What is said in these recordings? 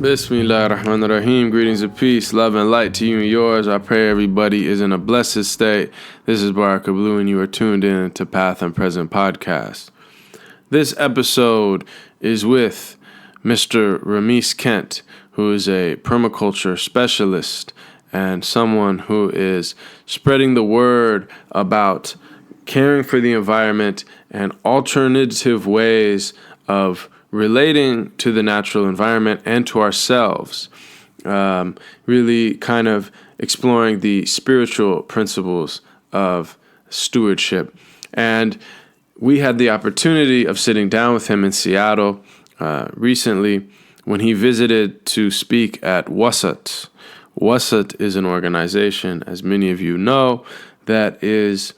Bismillah ar-Rahman ar-Rahim. Greetings of peace, love, and light to you and yours. I pray everybody is in a blessed state. This is Baraka Blue, and you are tuned in to Path and Present Podcast. This episode is with Mr. Rhamis Kent, who is a permaculture specialist and someone who is spreading the word about caring for the environment and alternative ways of relating to the natural environment and to ourselves, really kind of exploring the spiritual principles of stewardship. And we had the opportunity of sitting down with him in Seattle recently when he visited to speak at WASAT. WASAT is an organization, as many of you know, that is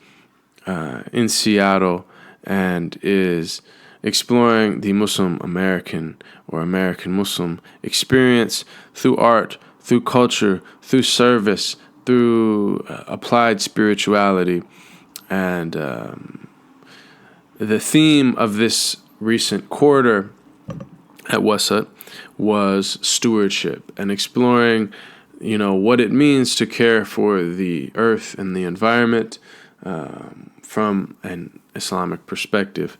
in Seattle and is exploring the Muslim American or American Muslim experience through art, through culture, through service, through applied spirituality. And the theme of this recent quarter at Wasat was stewardship and exploring, what it means to care for the earth and the environment from an Islamic perspective.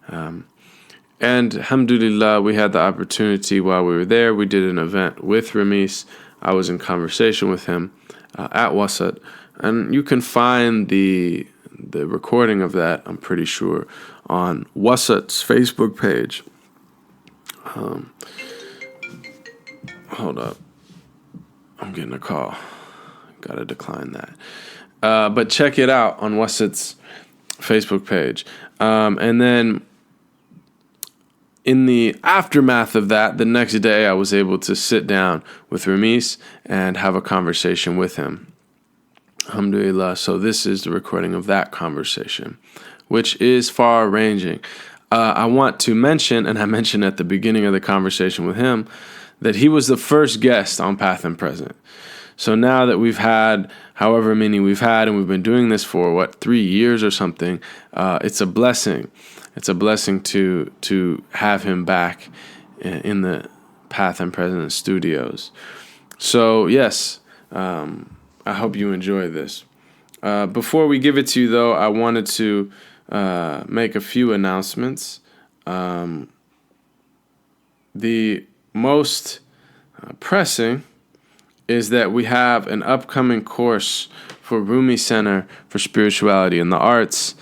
And alhamdulillah, we had the opportunity while we were there. We did an event with Rhamis. I was in conversation with him at Wasat. And you can find the recording of that, I'm pretty sure, on Wasat's Facebook page. Hold up. I'm getting a call. Gotta decline that. But check it out on Wasat's Facebook page. And then in the aftermath of that, the next day I was able to sit down with Rhamis and have a conversation with him. Alhamdulillah. So this is the recording of that conversation, which is far-ranging. I want to mention, and I mentioned at the beginning of the conversation with him, that he was the first guest on Path and Present. So now that we've had however many we've had, and we've been doing this for, 3 years or something, it's a blessing. It's a blessing to have him back in the Path and Present studios. So, yes, I hope you enjoy this. Before we give it to you, though, I wanted to make a few announcements. The most pressing is that we have an upcoming course for Rumi Center for Spirituality and the Arts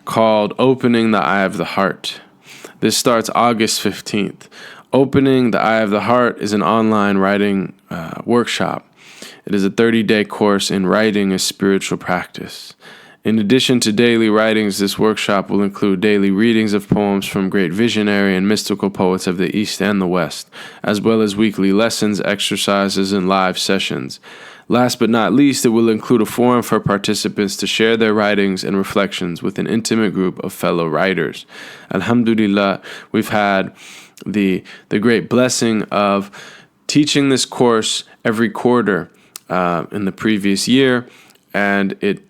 called Opening the Eye of the Heart. This starts August 15th. Opening the Eye of the Heart is an online writing workshop. It is a 30-day course in writing a spiritual practice. In addition to daily writings, this workshop will include daily readings of poems from great visionary and mystical poets of the East and the West, as well as weekly lessons, exercises, and live sessions. Last but not least, it will include a forum for participants to share their writings and reflections with an intimate group of fellow writers. Alhamdulillah, we've had the great blessing of teaching this course every quarter in the previous year, and it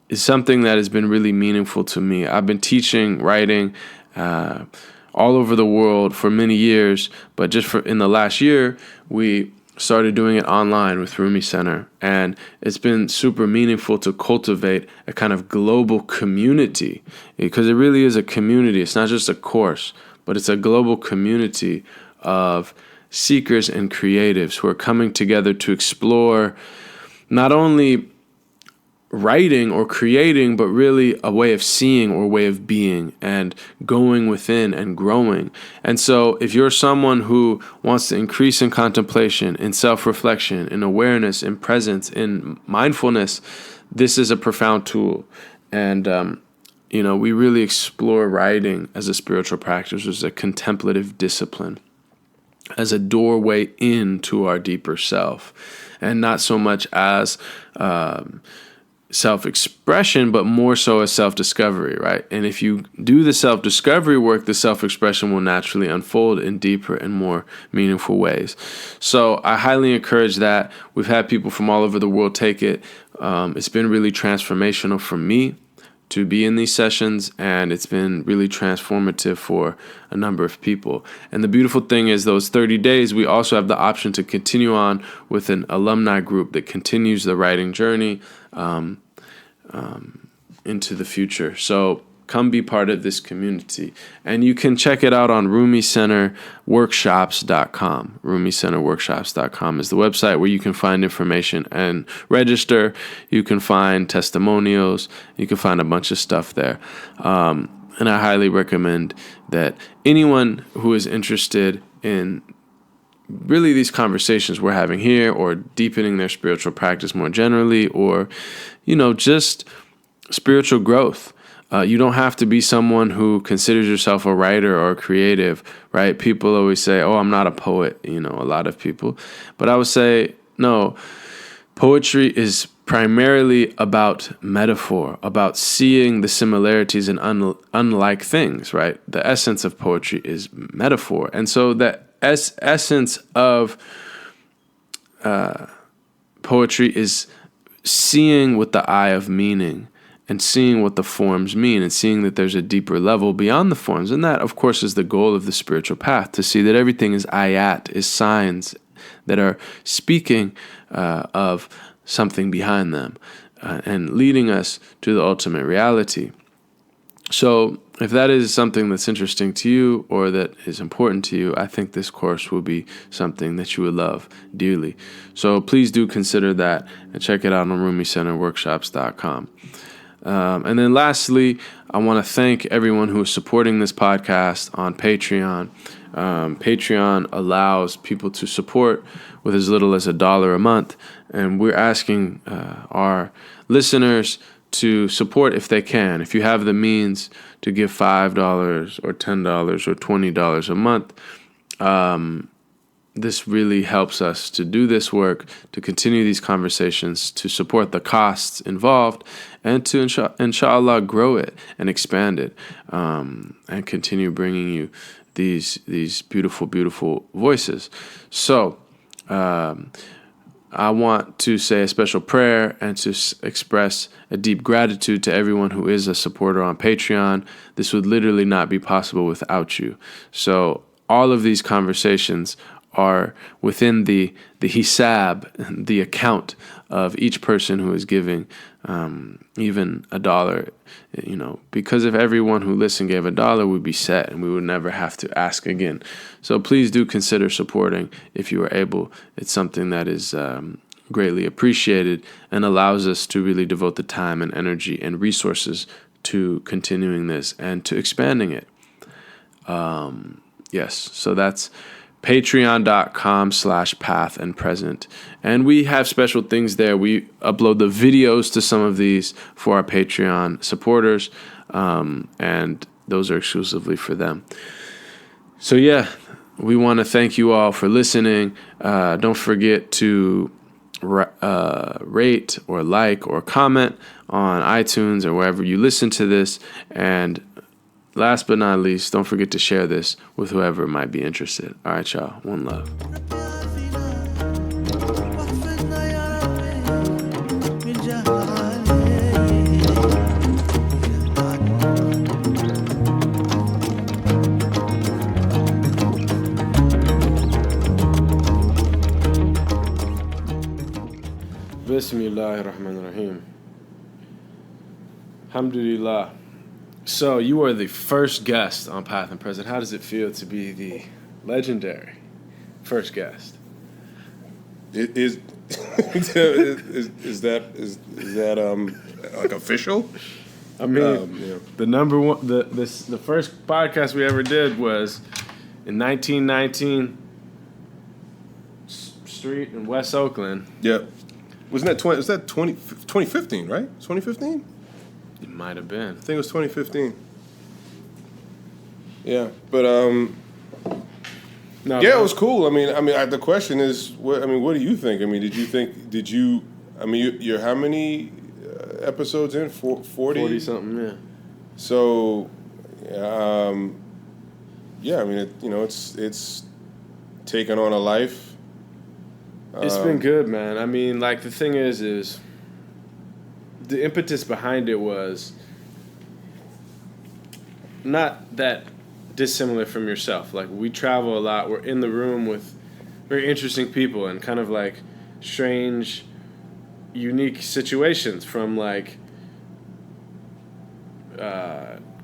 is something that has been really meaningful to me. I've been teaching writing all over the world for many years, but just in the last year, we started doing it online with Rumi Center, and it's been super meaningful to cultivate a kind of global community, because it really is a community. It's not just a course, but it's a global community of seekers and creatives who are coming together to explore not only writing or creating, but really a way of seeing or way of being and going within and growing. And so if you're someone who wants to increase in contemplation, in self-reflection, in awareness, in presence, in mindfulness, this is a profound tool. And, we really explore writing as a spiritual practice, as a contemplative discipline, as a doorway into our deeper self, and not so much as self-expression, but more so as self-discovery, right? And if you do the self-discovery work, the self-expression will naturally unfold in deeper and more meaningful ways. So I highly encourage that. We've had people from all over the world take it. It's been really transformational for me to be in these sessions, and it's been really transformative for a number of people. And the beautiful thing is those 30 days, we also have the option to continue on with an alumni group that continues the writing journey into the future. So come be part of this community. And you can check it out on RhamisCenterWorkshops.com. RhamisCenterWorkshops.com is the website where you can find information and register. You can find testimonials. You can find a bunch of stuff there. And I highly recommend that anyone who is interested in really these conversations we're having here, or deepening their spiritual practice more generally, or, just spiritual growth. You don't have to be someone who considers yourself a writer or a creative, right? People always say, oh, I'm not a poet, a lot of people. But I would say, no, poetry is primarily about metaphor, about seeing the similarities in unlike things, right? The essence of poetry is metaphor. And so the essence of poetry is seeing with the eye of meaning, and seeing what the forms mean, and seeing that there's a deeper level beyond the forms. And that, of course, is the goal of the spiritual path, to see that everything is ayat, is signs that are speaking of something behind them, and leading us to the ultimate reality. So if that is something that's interesting to you, or that is important to you, I think this course will be something that you would love dearly. So please do consider that, and check it out on RhamisCenterWorkshops.com. And then lastly, I want to thank everyone who is supporting this podcast on Patreon. Patreon allows people to support with as little as $1 a month. And we're asking our listeners to support if they can. If you have the means to give $5 or $10 or $20 a month, this really helps us to do this work, to continue these conversations, to support the costs involved, and to inshallah grow it and expand it, and continue bringing you these beautiful, beautiful voices. So I want to say a special prayer and to express a deep gratitude to everyone who is a supporter on Patreon. This would literally not be possible without you. So all of these conversations are within the hisab, the account of each person who is giving even $1. Because if everyone who listened gave $1, we'd be set, and we would never have to ask again. So please do consider supporting if you are able. It's something that is greatly appreciated, and allows us to really devote the time and energy and resources to continuing this and to expanding it. Yes, so that's patreon.com/pathandpresent. And we have special things there. We upload the videos to some of these for our Patreon supporters, and those are exclusively for them. So yeah, we want to thank you all for listening. Don't forget to rate or like or comment on iTunes or wherever you listen to this. And last but not least, don't forget to share this with whoever might be interested. All right, y'all. One love. Bismillahirrahmanirrahim. Alhamdulillah. So you are the first guest on Path and Present. How does it feel to be the legendary first guest? Is that like official? I mean, the number one, the first podcast we ever did was in 1919 Street in West Oakland. Yep. Wasn't that 2015, right? 2015? It might have been. I think it was 2015. Yeah, but no, yeah, it was cool. I mean, the question is, what do you think? I mean, you're how many episodes in? 40? 40 something, yeah. So, yeah, I mean, it's taken on a life. It's been good, man. I mean, like, the thing is the impetus behind it was not that dissimilar from yourself. Like, we travel a lot. We're in the room with very interesting people and kind of like strange, unique situations, from like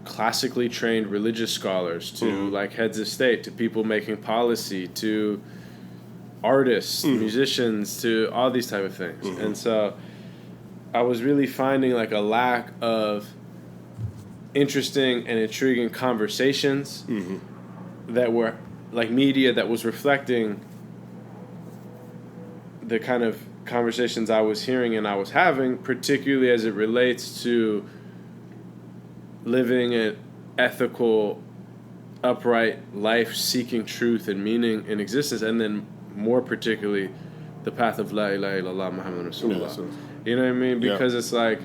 classically trained religious scholars to like heads of state, to people making policy, to artists, musicians, to all these type of things. And so I was really finding like a lack of interesting and intriguing conversations that were like media that was reflecting the kind of conversations I was hearing and I was having, particularly as it relates to living an ethical, upright life, seeking truth and meaning in existence, and then more particularly the path of La ilaha illallah Muhammad Rasulullah. You know what I mean? Because it's like,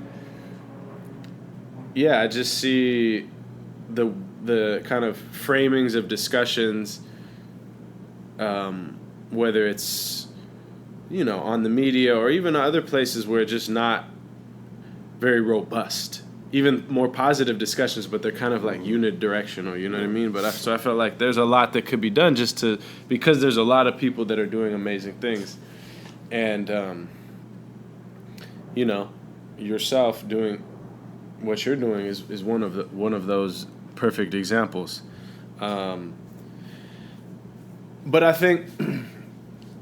I just see the kind of framings of discussions, whether it's, on the media or even other places where it's just not very robust. Even more positive discussions, but they're kind of like unidirectional, you know what I mean? So I felt like there's a lot that could be done because there's a lot of people that are doing amazing things. And, yourself doing what you're doing is one of those perfect examples. But I think,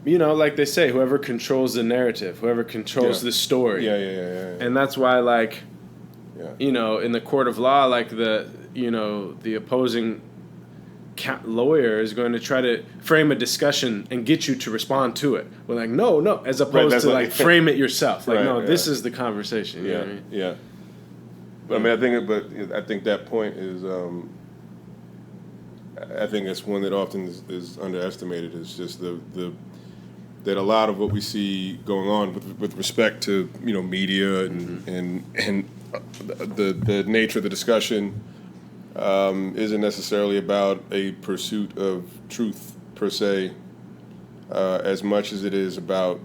like they say, whoever controls the narrative, whoever controls the story. Yeah. And that's why, like, in the court of law, like the opposing lawyer is going to try to frame a discussion and get you to respond to it. We're like, no, as opposed to like frame it yourself. Like, this is the conversation. You know what I mean? Yeah. But I think that point is, I think it's one that often is underestimated. Is just that a lot of what we see going on with respect to media and the nature of the discussion isn't necessarily about a pursuit of truth per se, as much as it is about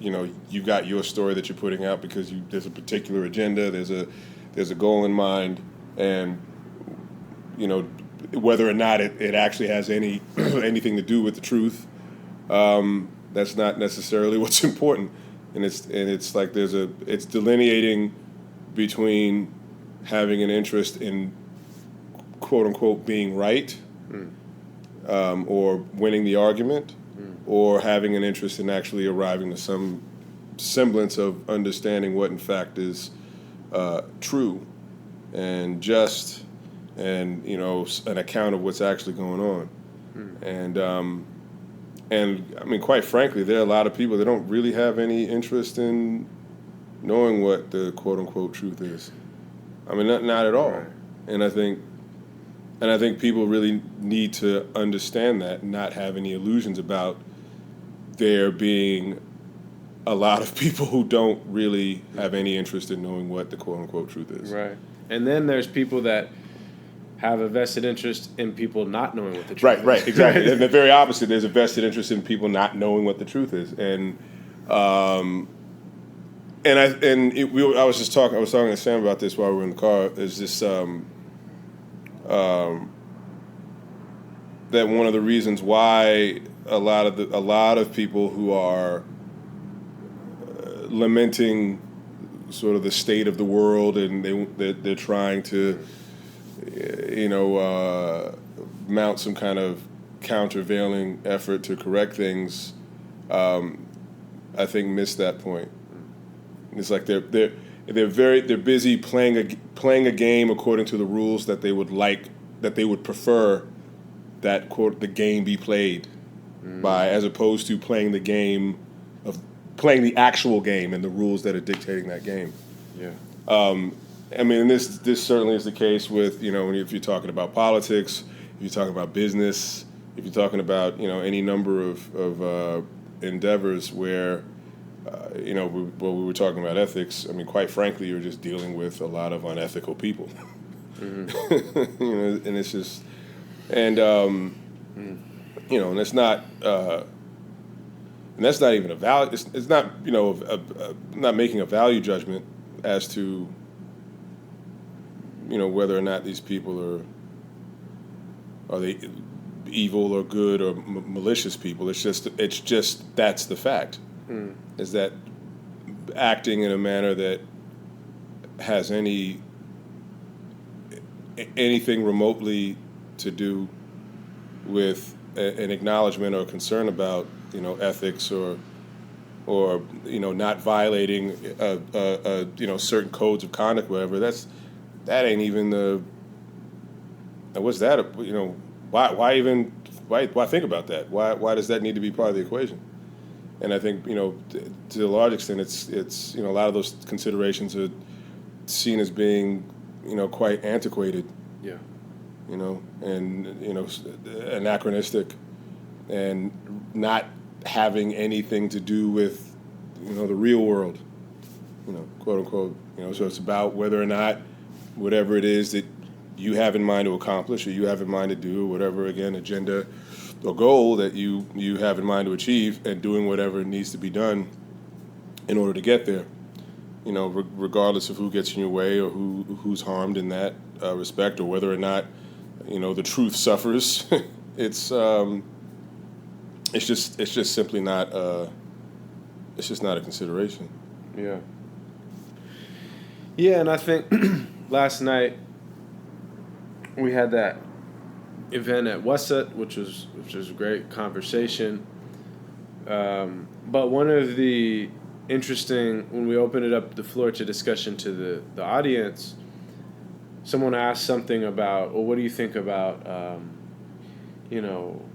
you've got your story that you're putting out because there's a particular agenda, there's a goal in mind, and whether or not it actually has anything to do with the truth, that's not necessarily what's important. And it's like it's delineating between having an interest in quote unquote being right, or winning the argument, or having an interest in actually arriving to some semblance of understanding what in fact is true and just, and an account of what's actually going on. And I mean, quite frankly, there are a lot of people that don't really have any interest in knowing what the quote unquote truth is. I mean, not at all. Right. And I think people really need to understand that and not have any illusions about there being a lot of people who don't really have any interest in knowing what the quote unquote truth is. Right. And then there's people that have a vested interest in people not knowing what the truth is. Right, exactly. And the very opposite, there's a vested interest in people not knowing what the truth is. And I was talking to Sam about this while we were in the car. Is this that one of the reasons why a lot of people who are lamenting sort of the state of the world, and they're trying to mount some kind of countervailing effort to correct things, I think miss that point. It's like they're busy playing a game according to the rules that they would prefer that quote the game be played by, as opposed to playing the actual game and the rules that are dictating that game. Yeah. I mean, this certainly is the case with if you're talking about politics, if you're talking about business, if you're talking about any number of endeavors where we were talking about ethics. I mean, quite frankly, you're just dealing with a lot of unethical people. And it's just and it's not. And that's not even a value. It's not not making a value judgment as to whether or not these people are are they evil or good or malicious people. It's just that's the fact. Is that acting in a manner that has anything remotely to do with an acknowledgement or concern about ethics or not violating certain codes of conduct, whatever. That ain't even the. What's that? Why think about that? Why does that need to be part of the equation? And I think to a large extent, it's a lot of those considerations are seen as being quite antiquated. Yeah. And anachronistic, and not having anything to do with the real world, quote unquote. So it's about whether or not whatever it is that you have in mind to accomplish, or you have in mind to do, whatever, again, agenda or goal that you have in mind to achieve, and doing whatever needs to be done in order to get there. Regardless of who gets in your way or who's harmed in that respect, or whether or not the truth suffers. It's just simply not it's just not a consideration. Yeah. Yeah, and I think last night we had that event at Wasat, which was a great conversation. But one of the interesting, when we opened it up the floor to discussion to the audience, someone asked something about, well, what do you think about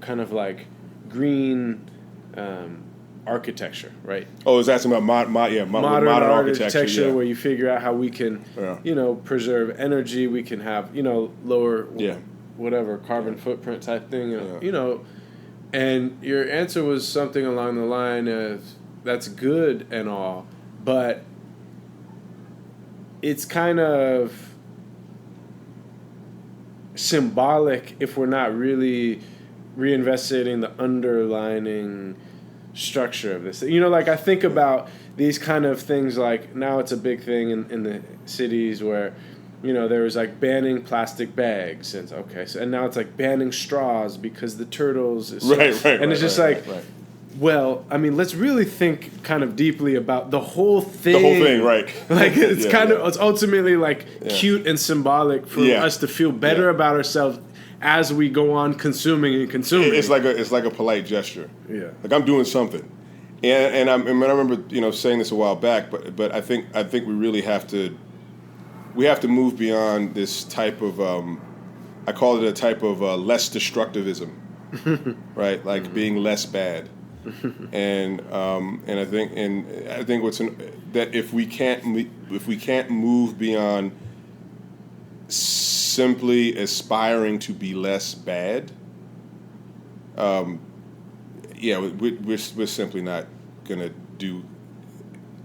kind of like green architecture, right? Oh, it's asking about modern architecture, where you figure out how we can, preserve energy. We can have, lower, whatever, carbon footprint type thing, And your answer was something along the line of, that's good and all, but it's kind of symbolic if we're not really reinvestigating the underlining structure of this. I think about these kind of things, like now it's a big thing in the cities where, there was like banning plastic bags, and and now it's like banning straws because the turtles is well, I mean, let's really think kind of deeply about the whole thing. The whole thing, right? Like it's it's ultimately like cute and symbolic for us to feel better about ourselves as we go on consuming. It's like a polite gesture. Yeah, like I'm doing something, and I remember saying this a while back, but I think we really have to move beyond this type of I call it a type of less destructivism, right? Like being less bad. And I think that if we can't move beyond simply aspiring to be less bad, we're simply not gonna do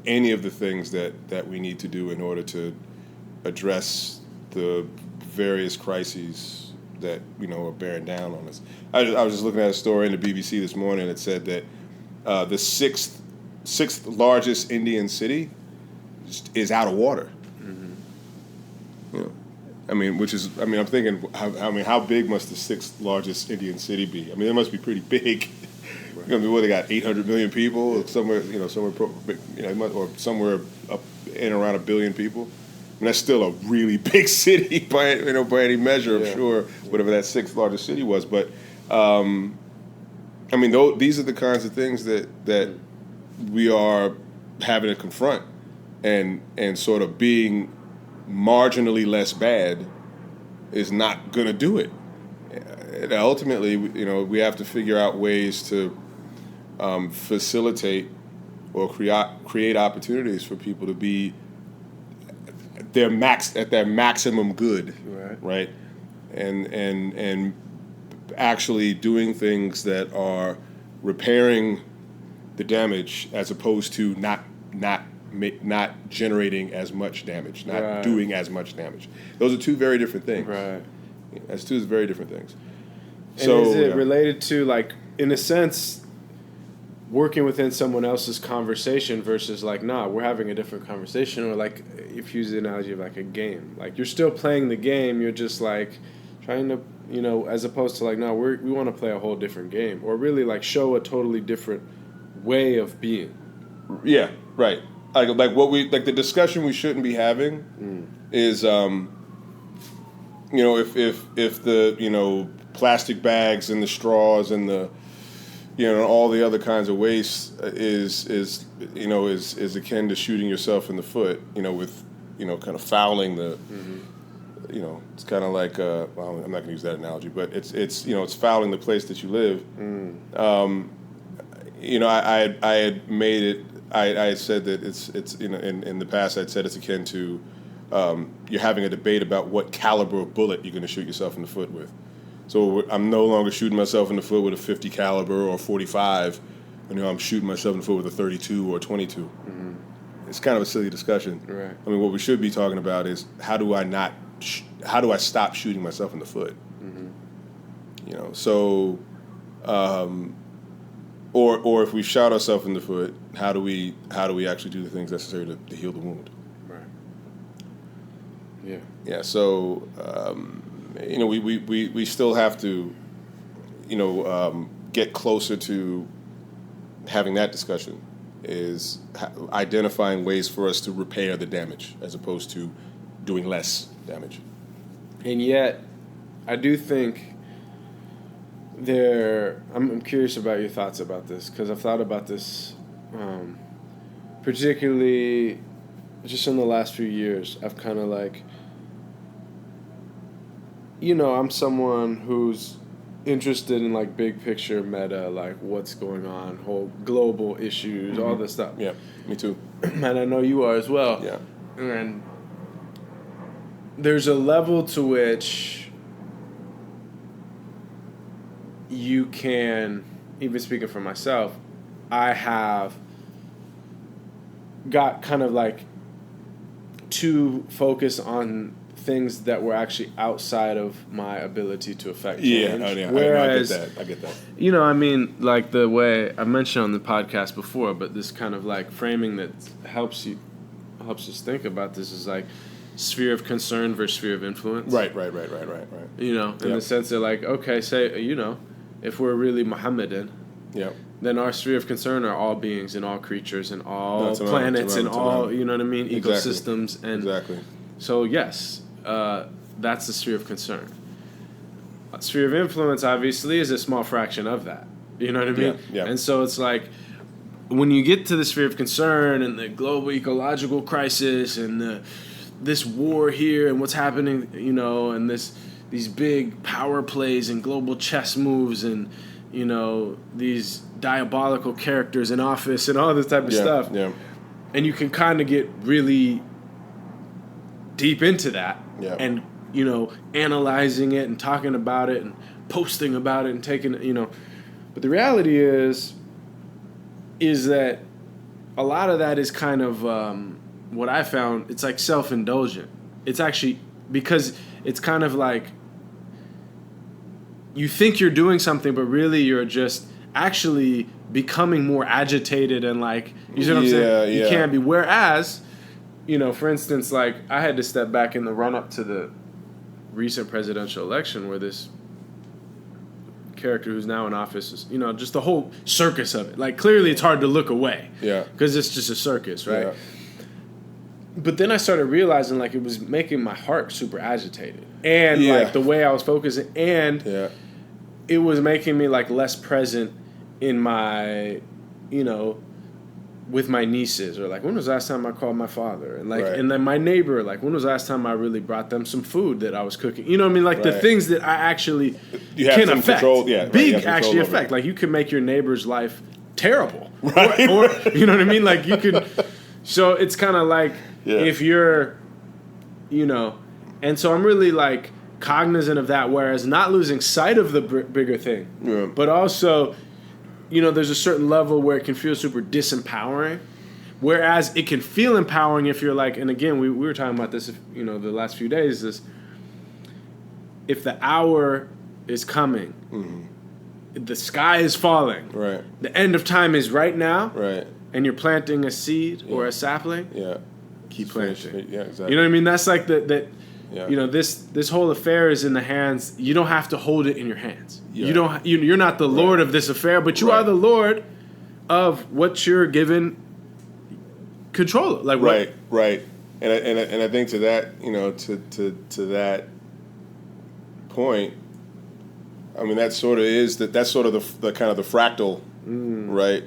any of the things that we need to do in order to address the various crises that are bearing down on us. I was just looking at a story in the BBC this morning that said that the sixth largest Indian city is out of water. Mm-hmm. I'm thinking, how big must the sixth largest Indian city be? I mean, it must be pretty big. Right. They got 800 million people, or somewhere up in around 1 billion people. And that's still a really big city by any measure, I'm sure, whatever that sixth largest city was. But these are the kinds of things that we are having to confront, and sort of being marginally less bad is not going to do it. And ultimately, we have to figure out ways to facilitate or create opportunities for people to be at their maximum good, right? And actually doing things that are repairing the damage as opposed to not generating as much damage, not doing as much damage. Those are two very different things. Right. That's two very different things. And is it related to, like, in a sense, working within someone else's conversation versus we're having a different conversation, or if you use the analogy of like a game, like you're still playing the game, you're just like trying to You know, as opposed to like, no, we want to play a whole different game, or really like show a totally different way of being. Yeah, right. Like what we like the discussion we shouldn't be having is if the plastic bags and the straws and the all the other kinds of waste is akin to shooting yourself in the foot, with kind of fouling the it's kind of like well, I'm not going to use that analogy, but it's fouling the place that you live. I had made it. I had said that it's in the past I'd said it's akin to you're having a debate about what caliber of bullet you're going to shoot yourself in the foot with. So I'm no longer shooting myself in the foot with a 50 caliber or 45. I'm shooting myself in the foot with a 32 or 22. Mm-hmm. It's kind of a silly discussion. Right. I mean, what we should be talking about is how do I stop shooting myself in the foot? Mm-hmm. Or if we shot ourselves in the foot, how do we actually do the things necessary to heal the wound? Right. Yeah. Yeah. So we still have to get closer to having that discussion, is identifying ways for us to repair the damage as opposed to doing less damage. And yet, I do think I'm curious about your thoughts about this, because I've thought about this particularly just in the last few years. I've kind of like, I'm someone who's interested in like big picture meta, like what's going on, whole global issues, all this stuff. Yeah, me too. And I know you are as well. Yeah. And there's a level to which you can, even speaking for myself, I have got kind of like too focused on things that were actually outside of my ability to affect change. Yeah, Whereas, I get that. Like the way I mentioned on the podcast before, but this kind of like framing that helps us think about this is like sphere of concern versus sphere of influence. Right. In the sense that like, okay, say, if we're really Mohammedan, then our sphere of concern are all beings and all creatures and all planets and all, ecosystems. And exactly. So yes, that's the sphere of concern. Sphere of influence, obviously, is a small fraction of that. You know what I mean? Yeah. And so it's like, when you get to the sphere of concern and the global ecological crisis and this war here and what's happening, and these big power plays and global chess moves and, these diabolical characters in office and all this type of stuff. Yeah. And you can kind of get really deep into that and, analyzing it and talking about it and posting about it and taking, But the reality is that a lot of that is kind of what I found, it's like self-indulgent. It's actually, because it's kind of like you think you're doing something, but really you're just actually becoming more agitated and like, you see what I'm saying? You can't be. Whereas, for instance, like I had to step back in the run-up to the recent presidential election where this character who's now in office is, just the whole circus of it. Like, clearly it's hard to look away. Yeah. Because it's just a circus, right? Yeah. But then I started realizing, like, it was making my heart super agitated. And, like, the way I was focusing. And it was making me, like, less present in my, with my nieces. Or, like, when was the last time I called my father? And, like, and then my neighbor, like, when was the last time I really brought them some food that I was cooking? You know what I mean? Like, the things that I actually can affect. Control, big actually affect. Like, you can make your neighbor's life terrible. Right. Or you know what I mean? Like, you could. So it's kind of like, if you're, and so I'm really like cognizant of that, whereas not losing sight of the bigger thing, but also, there's a certain level where it can feel super disempowering, whereas it can feel empowering if you're like, and again, we were talking about this, the last few days, is if the hour is coming, the sky is falling, the end of time is right now, and you're planting a seed or a sapling, keep planting. Yeah, exactly. You know what I mean? That's like that. Yeah. You know, this whole affair is in the hands. You don't have to hold it in your hands. Yeah. You're not the Lord of this affair, but you are the Lord of what you're given control of. Like right. And I think to that, you know, to that point, I mean, that's sort of the kind of the fractal, right?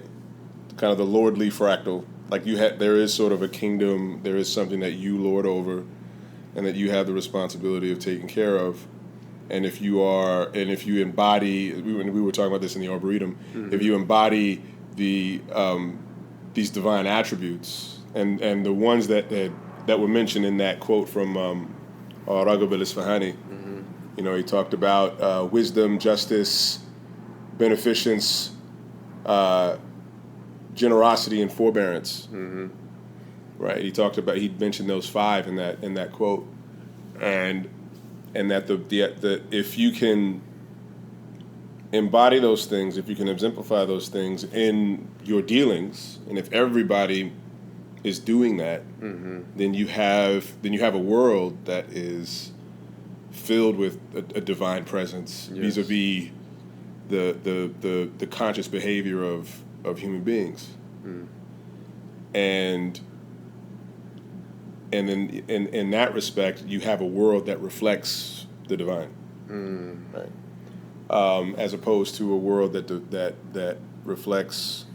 Kind of the lordly fractal. Like there is sort of a kingdom, there is something that you lord over, and that you have the responsibility of taking care of. And if you embody, we were talking about this in the Arboretum, if you embody these divine attributes, and the ones that were mentioned in that quote from Baraka Blue, you know, he talked about wisdom, justice, beneficence, generosity, and forbearance. Right? He mentioned those 5 in that quote, and that the if you can embody those things, if you can exemplify those things in your dealings, and if everybody is doing that, then you have a world that is filled with a divine presence, vis-a-vis the conscious behavior of human beings, and then in that respect, you have a world that reflects the divine, right? As opposed to a world that reflects,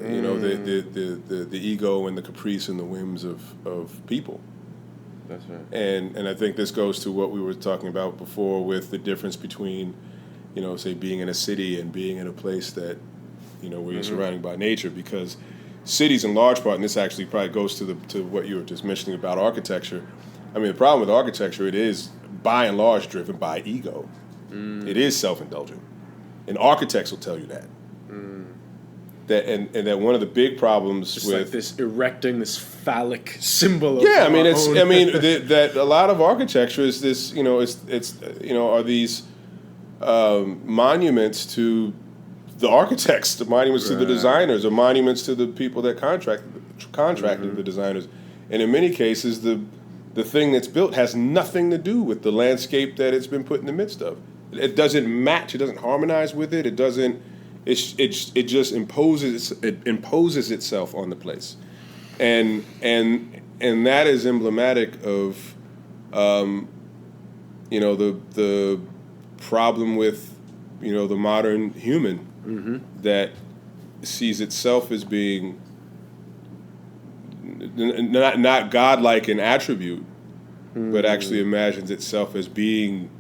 you know, the ego and the caprice and the whims of people. That's right. And I think this goes to what we were talking about before with the difference between, you know, say being in a city and being in a place that, you know, where you're surrounded by nature, because cities in large part, and this actually probably goes to what you were just mentioning about architecture. I mean, the problem with architecture, it is by and large driven by ego. It is self-indulgent, and architects will tell you that. That one of the big problems just with like this erecting this phallic symbol. That a lot of architecture is this, you know, it's you know, are these monuments to the architects, the monuments to the designers, or monuments to the people that contracted the designers, and in many cases the thing that's built has nothing to do with the landscape that it's been put in the midst of. It doesn't match. It doesn't harmonize with it. It doesn't. It just imposes itself on the place, and that is emblematic of, you know, the problem with, you know, the modern human that sees itself as being not godlike in attribute, but actually imagines itself as being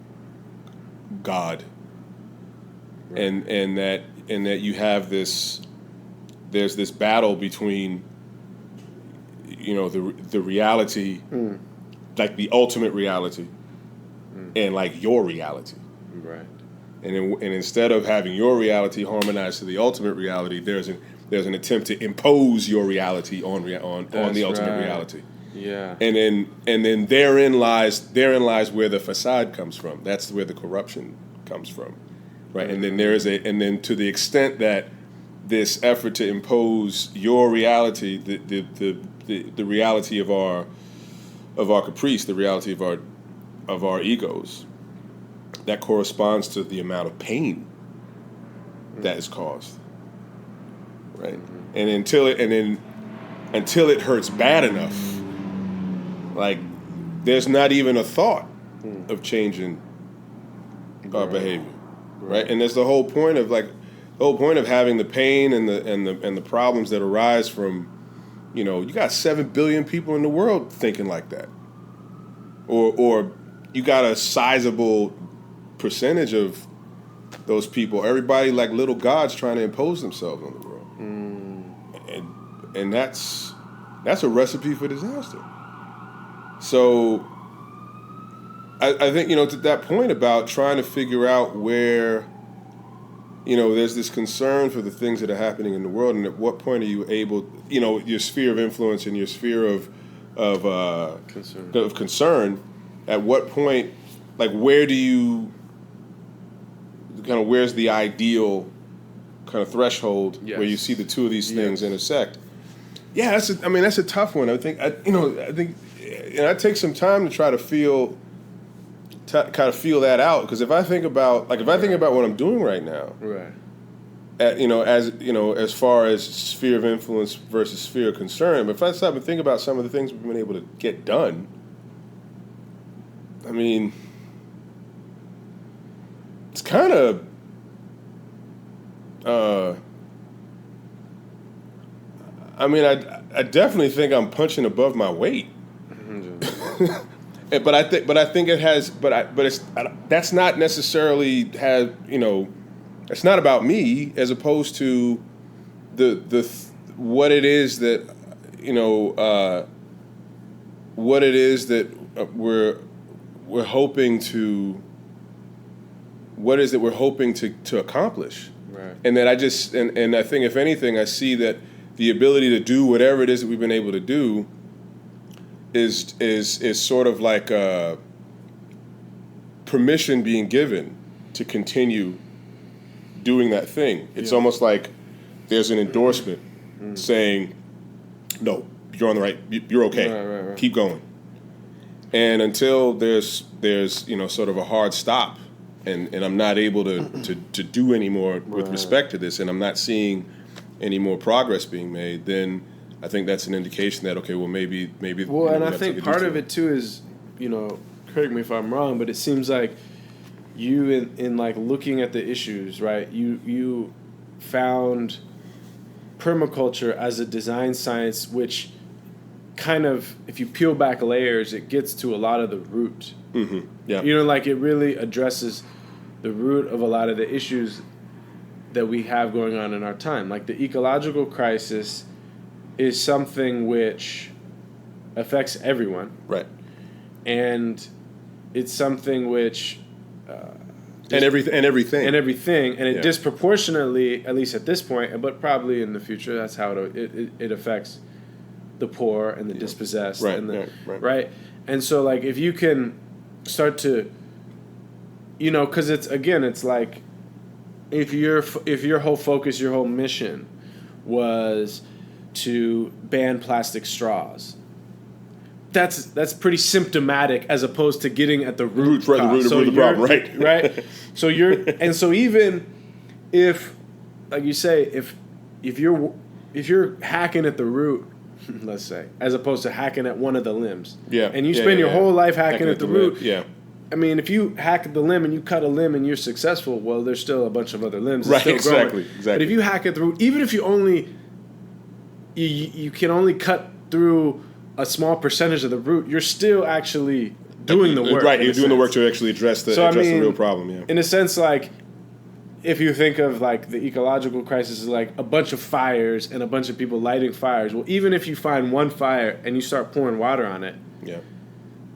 God, and that you have there's this battle between, you know, the reality, like the ultimate reality, and like your reality, right? And instead of having your reality harmonized to the ultimate reality, there's an attempt to impose your reality on the ultimate reality. Yeah. And then therein lies where the facade comes from. That's where the corruption comes from. Right, and then to the extent that this effort to impose your reality, the reality of our caprice, the reality of our egos, that corresponds to the amount of pain that is caused. Right, and until it hurts bad enough, like there's not even a thought of changing our behavior. Right, and that's the whole point of having the pain and the problems that arise from, you know, you got 7 billion people in the world thinking like that, or you got a sizable percentage of those people, everybody like little gods trying to impose themselves on the world, and that's a recipe for disaster. So I think, you know, to that point about trying to figure out where, you know, there's this concern for the things that are happening in the world, and at what point are you able, you know, your sphere of influence and your sphere of concern, at what point, like where's the ideal kind of threshold where you see the two of these things intersect? Yeah, that's a tough one. I think I take some time to try to kind of feel that out, because if I think about what I'm doing right now, Right. As far as sphere of influence versus sphere of concern, but if I stop and think about some of the things we've been able to get done, I mean, it's kind of, I definitely think I'm punching above my weight. But I think it has, that's not necessarily it's not about me, as opposed to what it is that we're hoping to, what is it we're hoping to accomplish. Right. And that I think, if anything, I see that the ability to do whatever it is that we've been able to do is sort of like permission being given to continue doing that thing. It's almost like there's an endorsement saying, no, you're on the right, you're okay, right. Keep going. And until there's sort of a hard stop, and I'm not able to do any more with respect to this, and I'm not seeing any more progress being made, then I think that's an indication that, okay, well, maybe. Well, and I think part of it too is, correct me if I'm wrong, but it seems like you in like looking at the issues, right? You found permaculture as a design science, which kind of, if you peel back layers, it gets to a lot of the root. Mm-hmm. Yeah. Like it really addresses the root of a lot of the issues that we have going on in our time. Like the ecological crisis is something which affects everyone. Right. And it's something which... And everything. And it disproportionately, at least at this point, but probably in the future, that's how it affects the poor and the dispossessed. Right, and right. And so, like, if you can start to, because it's like, if your whole focus, your whole mission was to ban plastic straws, that's pretty symptomatic, as opposed to getting at the root cause. The root of the problem, right? Right. So even if, like you say, if you're hacking at the root, let's say, as opposed to hacking at one of the limbs, and you spend your whole life hacking at the root, I mean, if you hack the limb and you cut a limb and you're successful, well, there's still a bunch of other limbs that's still growing. Exactly. But if you hack at the root, even if you can only cut through a small percentage of the root, you're still actually doing the work. Right, you're doing the work to actually address the real problem. Yeah. In a sense, like, if you think of like the ecological crisis as like a bunch of fires and a bunch of people lighting fires, well, even if you find one fire and you start pouring water on it,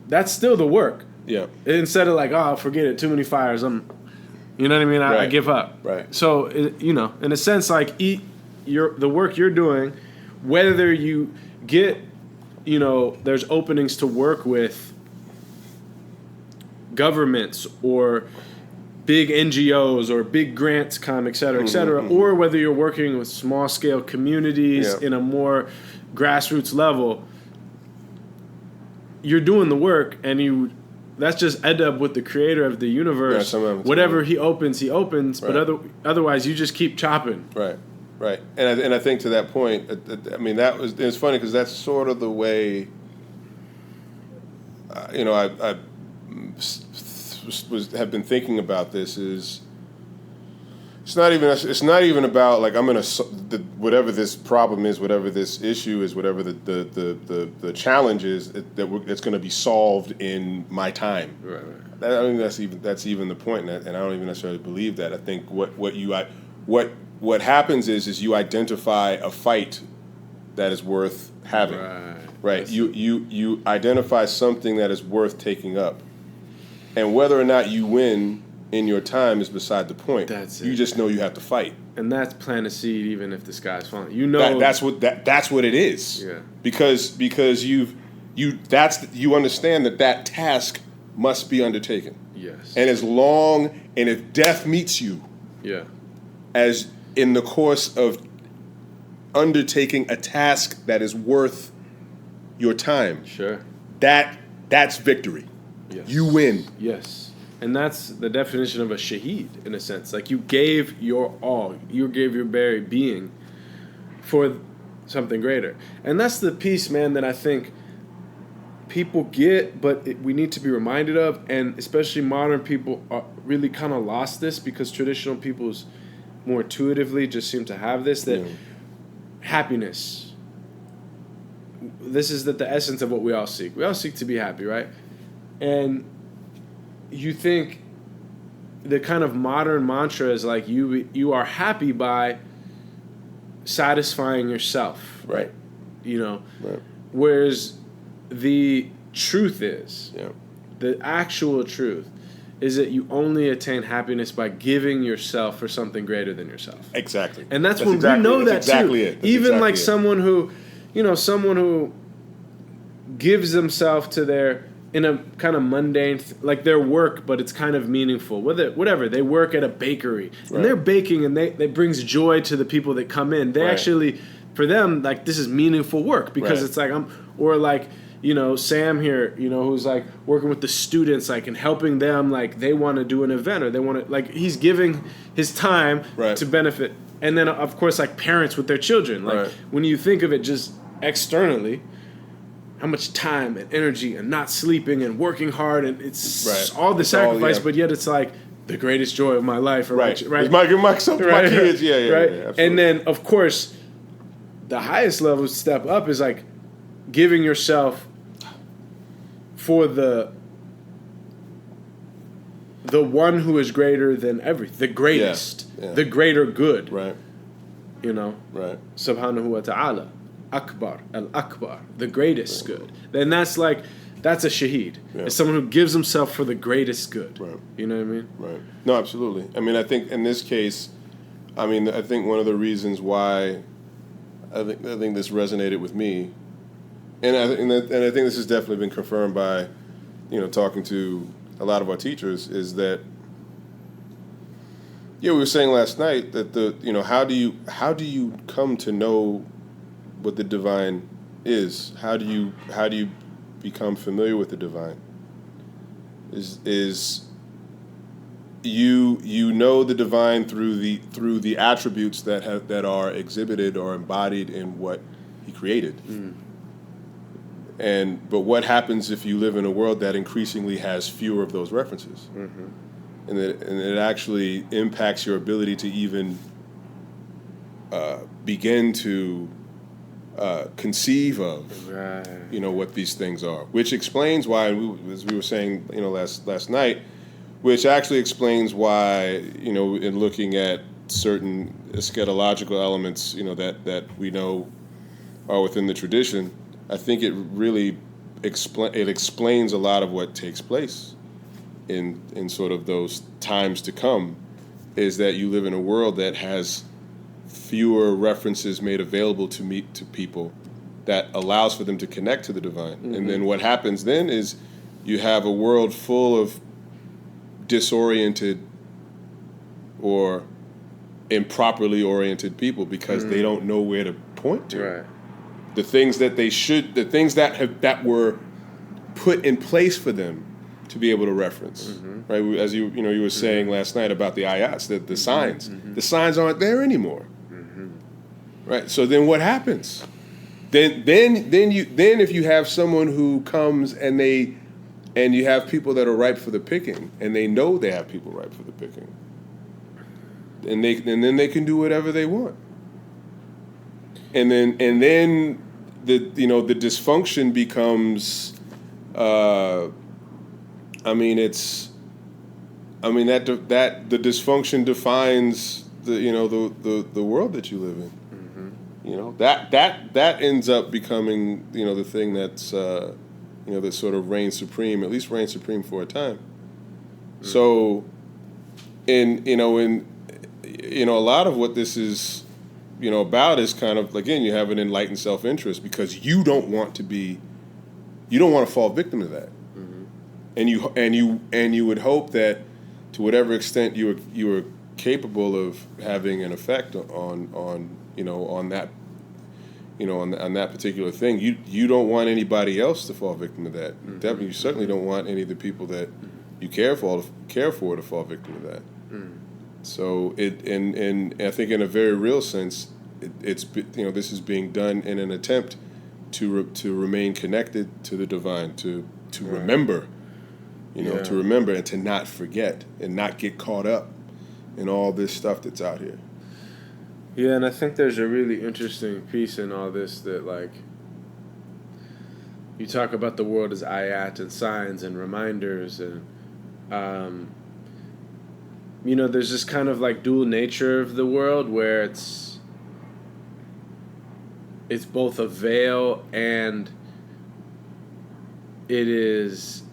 that's still the work. Yeah. Instead of like, oh, forget it, too many fires, you know what I mean? I give up. Right. So, in a sense, like, the work you're doing, whether you get, there's openings to work with governments or big NGOs or big grants come, et cetera, or whether you're working with small-scale communities in a more grassroots level, you're doing the work, and that's just end up with the creator of the universe. Whatever he opens, but otherwise you just keep chopping. Right. And I think to that point, it's funny because that's sort of the way, I have been thinking about this. Is it's not even about like I'm gonna whatever this problem is, whatever this issue is, whatever the challenge is that's going to be solved in my time. Right. I don't think that's even the point, and I don't even necessarily believe that. I think what happens is you identify a fight that is worth having. Right. You identify something that is worth taking up, and whether or not you win in your time is beside the point. That's it. You just know you have to fight, and that's plant a seed even if the sky's falling. That's what it is. Yeah. Because you understand that task must be undertaken. Yes. And if death meets you, as in the course of undertaking a task that is worth your time, sure, that's victory. Yes. You win. Yes. And that's the definition of a shaheed, in a sense. Like, you gave your all. You gave your very being for something greater. And that's the piece, man, that I think people get, but we need to be reminded of. And especially modern people are really kind of lost this, because traditional people's more intuitively just seem to have this, that happiness, this is the essence of what we all seek. We all seek to be happy, right? And you think the kind of modern mantra is like, you are happy by satisfying yourself, Right. You know? Right. Whereas the truth is, Yeah. the actual truth is that you only attain happiness by giving yourself for something greater than yourself. Exactly. And that's when we know that exactly too. it. That's Even exactly like it. someone who gives themselves to their, in a kind of mundane, like their work, but it's kind of meaningful. Whatever, they work at a bakery and they're baking, and that brings joy to the people that come in. They actually, for them, like, this is meaningful work, because it's like, Sam here, who's like working with the students, like, and helping them, like, they want to do an event, or they want to, like, he's giving his time to benefit. And then, of course, like, parents with their children, like, when you think of it just externally, how much time and energy and not sleeping and working hard, and it's all the sacrifice, but yet it's like the greatest joy of my life, or right? My kids, right. And then, of course, the highest level step up is like giving yourself for the one who is greater than everything, the greatest, the greater good, right? Subhanahu wa ta'ala. Akbar, al-Akbar, the greatest good. Then that's a shaheed. Yeah. It's someone who gives himself for the greatest good. Right. You know what I mean? Right. No, absolutely. I mean, I think in this case, I think one of the reasons why I think this resonated with me, and I think this has definitely been confirmed by, talking to a lot of our teachers, is that, we were saying last night that how do you come to know what the divine is? How do you become familiar with the divine? Is you know the divine through the attributes that are exhibited or embodied in what he created. But what happens if you live in a world that increasingly has fewer of those references? And it actually impacts your ability to even begin to conceive of, what these things are, which explains why, as we were saying, last night, which actually explains why, in looking at certain eschatological elements, that we know are within the tradition, I think it really explains a lot of what takes place in sort of those times to come, is that you live in a world that has fewer references made available to people that allows for them to connect to the divine. And then what happens then is you have a world full of disoriented or improperly oriented people, because they don't know where to point to. Right. The things that were put in place for them to be able to reference. Right? As you were saying last night about the ayats, that the signs aren't there anymore. Right. So then what happens? Then if you have someone who comes and you have people that are ripe for the picking, and they know they have people ripe for the picking, and then they can do whatever they want. And then the dysfunction becomes the dysfunction defines the world that you live in. That ends up becoming the thing that's that sort of reigns supreme, at least reigns supreme for a time. So in a lot of what this is about is kind of, again, you have an enlightened self-interest, because you don't want to fall victim to that. And you would hope that, to whatever extent you are capable of having an effect on that, on that particular thing, you don't want anybody else to fall victim to that. Mm-hmm. Definitely, you certainly don't want any of the people that you care for to fall victim to that. Mm. So and I think in a very real sense, it's this is being done in an attempt to remain connected to the divine, to remember, to remember and to not forget and not get caught up in all this stuff that's out here. Yeah, and I think there's a really interesting piece in all this that, like, you talk about the world as ayat and signs and reminders, and, there's this kind of, like, dual nature of the world where it's both a veil and it is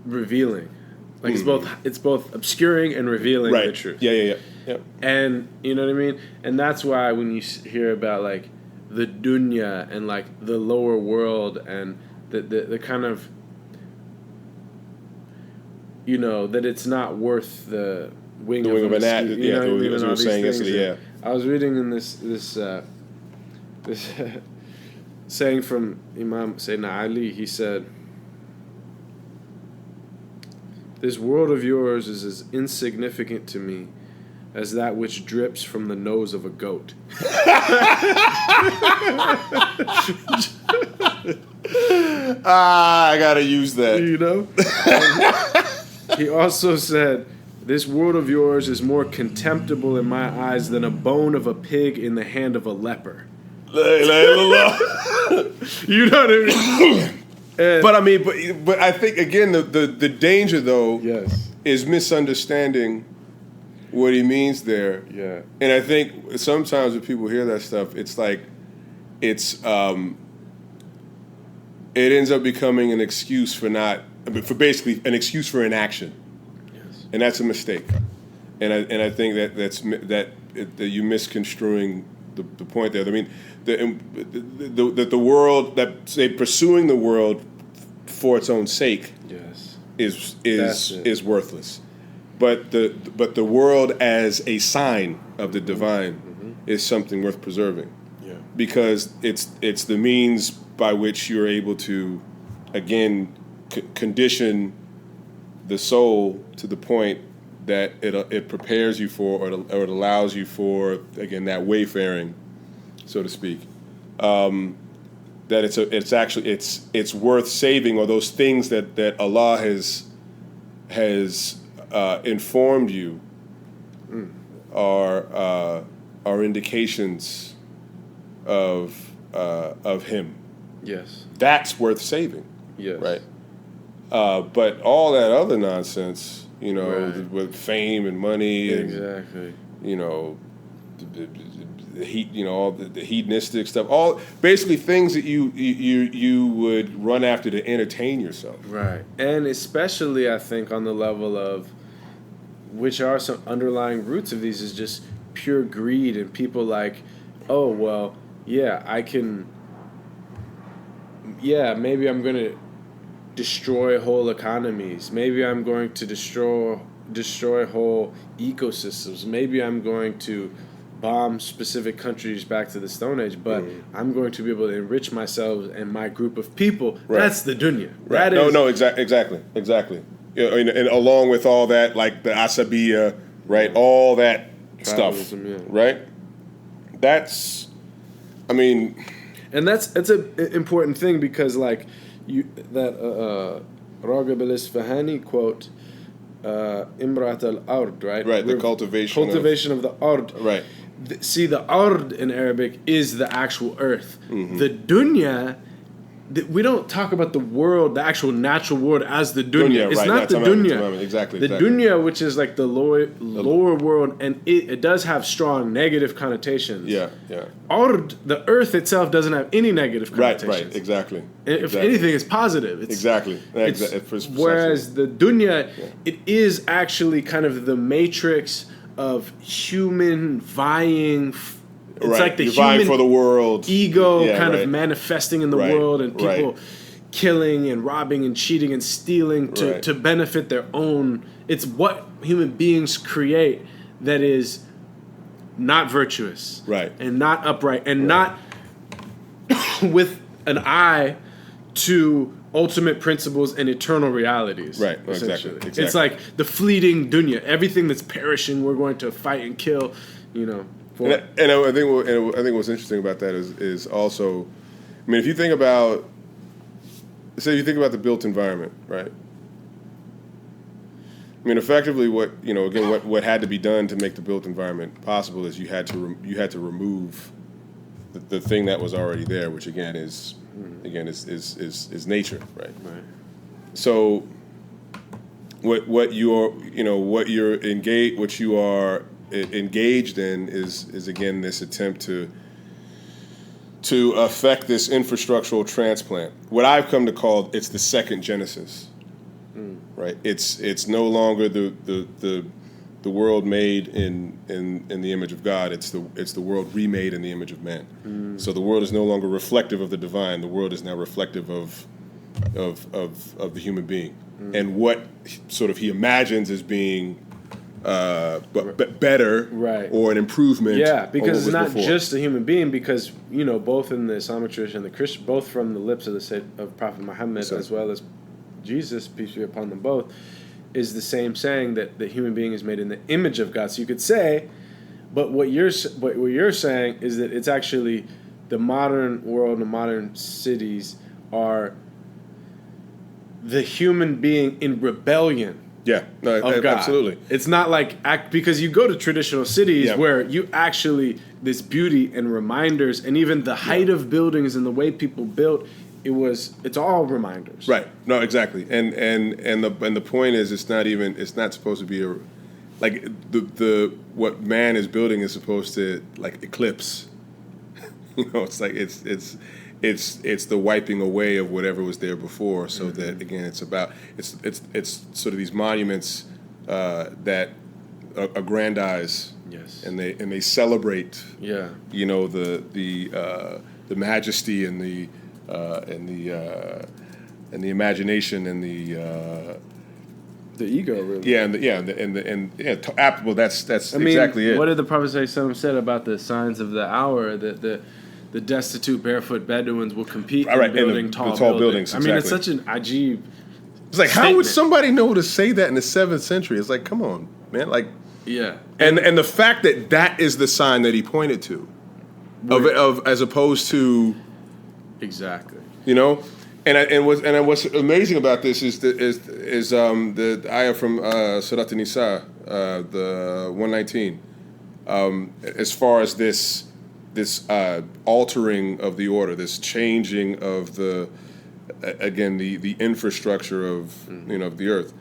revealing. Like, it's both obscuring and revealing the truth. Yeah. And you know what I mean? And that's why when you hear about, like, the dunya and, like, the lower world and the kind of, that it's not worth the wing of an ant. As you were saying yesterday, I was reading in this saying from Imam Sayyidina Ali. He said, "This world of yours is as insignificant to me as that which drips from the nose of a goat." I gotta use that. He also said, "This world of yours is more contemptible in my eyes than a bone of a pig in the hand of a leper." You know what I mean? But I think again the danger though is misunderstanding what he means there. Yeah. And I think sometimes when people hear that stuff, it's like it ends up becoming an excuse for basically an excuse for inaction. Yes. And that's a mistake. And I think that you misconstruing the point there. I mean, the world, that say pursuing the world for its own sake is worthless. But the world as a sign of the divine is something worth preserving. Yeah. Because it's the means by which you're able to, again, condition the soul to the point that it prepares you for, or it allows you for, again, that wayfaring, so to speak. That it's worth saving, or those things that Allah has informed you are indications of Him. Yes. That's worth saving. Yes. Right. But all that other nonsense, with fame and money, exactly. The heat, all the hedonistic stuff, all basically things that you would run after to entertain yourself. Right. And especially, I think, on the level of, which are some underlying roots of these, is just pure greed, and people like, oh, well, maybe I'm going to destroy whole economies. Maybe I'm going to destroy whole ecosystems. Maybe I'm going to bomb specific countries back to the Stone Age, but I'm going to be able to enrich myself and my group of people. Right. That's the dunya. Right. Exactly. And along with all that, like the asabiya, right? All that stuff, right? That's, and that's an important thing, because like Raghib al-Isfahani quote, Imrat al-Ard, right? Right, the cultivation of the Ard. Right. See, the Ard in Arabic is the actual earth. Mm-hmm. The dunya, we don't talk about the world, the actual natural world, as the dunya. It's not the dunya. Exactly. The dunya, which is like the lower world, and it does have strong negative connotations. Yeah. Ard, the earth itself, doesn't have any negative connotations. Right, exactly. If anything, it's positive. Exactly. Whereas the dunya, it is actually kind of the matrix of human vying. It's like the You're human vying for the world ego of manifesting in the world, and people killing and robbing and cheating and stealing to benefit their own. It's what human beings create that is not virtuous, right, and not upright, and not with an eye to ultimate principles and eternal realities. Right. Exactly. It's like the fleeting dunya. Everything that's perishing, we're going to fight and kill. For. And I think what's interesting about that is also, I mean, if you think about the built environment, right? I mean, effectively, what had to be done to make the built environment possible is you had to remove the thing that was already there, which again is nature, right? Right. So what you are engaged in is again this attempt to affect this infrastructural transplant. What I've come to call it's the second Genesis. Right, it's no longer the world made in the image of God. It's the world remade in the image of man. So the world is no longer reflective of the divine. The world is now reflective of the human being, and what sort of he imagines as being better, right, or an improvement. Yeah, because it's not before. just a human being. Because both in the Islamic tradition and the Christian, both from the lips of Prophet Muhammad as well as Jesus, peace be upon them both, is the same saying that the human being is made in the image of God. So you could say, but what you're saying is that it's actually the modern world, the modern cities are the human being in rebellion. Yeah, no, of God. Absolutely. It's not like because you go to traditional cities where you actually this beauty and reminders, and even the height of buildings and the way people built. It's all reminders. Right. No, exactly. And the point is it's not supposed to be the what man is building is supposed to like eclipse. It's like it's the wiping away of whatever was there before, so that again it's sort of these monuments that aggrandize. Yes. And they celebrate. Yeah. The majesty and the imagination and the ego, really. Well, that's exactly it. What did the Prophet said about the signs of the hour? That the destitute, barefoot Bedouins will compete in building tall buildings. Exactly. I mean, it's such an ajib. It's like, how would somebody know to say that in the 7th century? It's like, come on, man. Like, yeah. And the fact that is the sign that he pointed to, of as opposed to. Exactly. And what's amazing about this is the ayah from Surat An-Nisa, the 119, as far as this altering of the order, this changing of the infrastructure of the earth.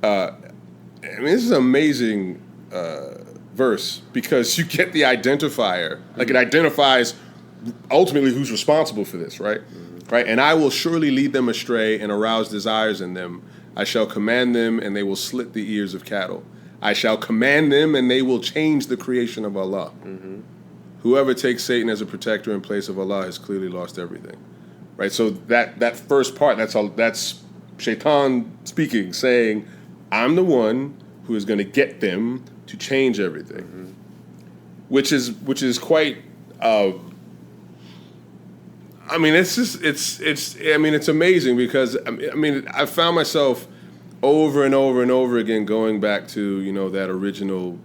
I mean, this is an amazing verse because you get the identifier, like it identifies. Ultimately, who's responsible for this, right? Right? And I will surely lead them astray and arouse desires in them. I shall command them, and they will slit the ears of cattle. I shall command them, and they will change the creation of Allah. Whoever takes Satan as a protector in place of Allah has clearly lost everything. Right? So that first part, that's Shaitan speaking, saying, I'm the one who is going to get them to change everything. Which is quite... I mean, it's amazing because I found myself over and over and over again going back to that original,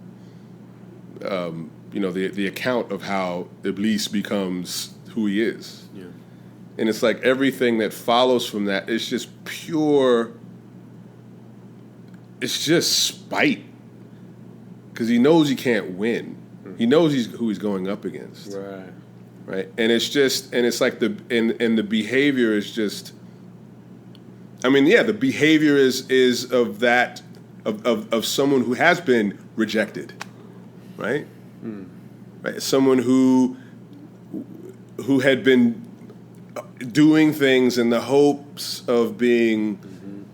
the account of how Iblis becomes who he is, and it's like everything that follows from that is just pure. It's just spite because he knows he can't win. He knows who he's going up against. Right. Right, and it's like the behavior is just. I mean, the behavior is of that of someone who has been rejected, right? Right, someone who had been doing things in the hopes of being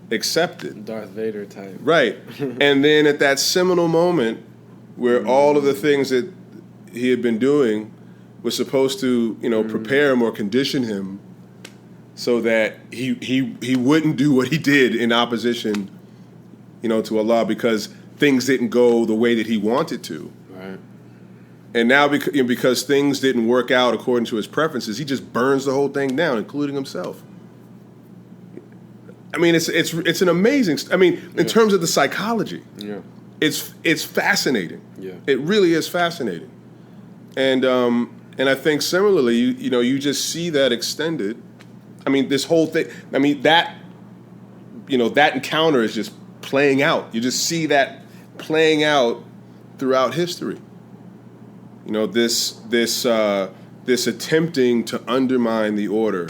accepted, Darth Vader type, right? And then at that seminal moment, where all of the things that he had been doing was supposed to, prepare him or condition him so that he wouldn't do what he did in opposition, to Allah because things didn't go the way that he wanted to. Right. And now because things didn't work out according to his preferences, he just burns the whole thing down, including himself. I mean, it's an amazing. I mean, in terms of the psychology, it's fascinating. Yeah, it really is fascinating. And I think similarly, you just see that extended. I mean, this whole thing. I mean, that encounter is just playing out. You just see that playing out throughout history. This attempting to undermine the order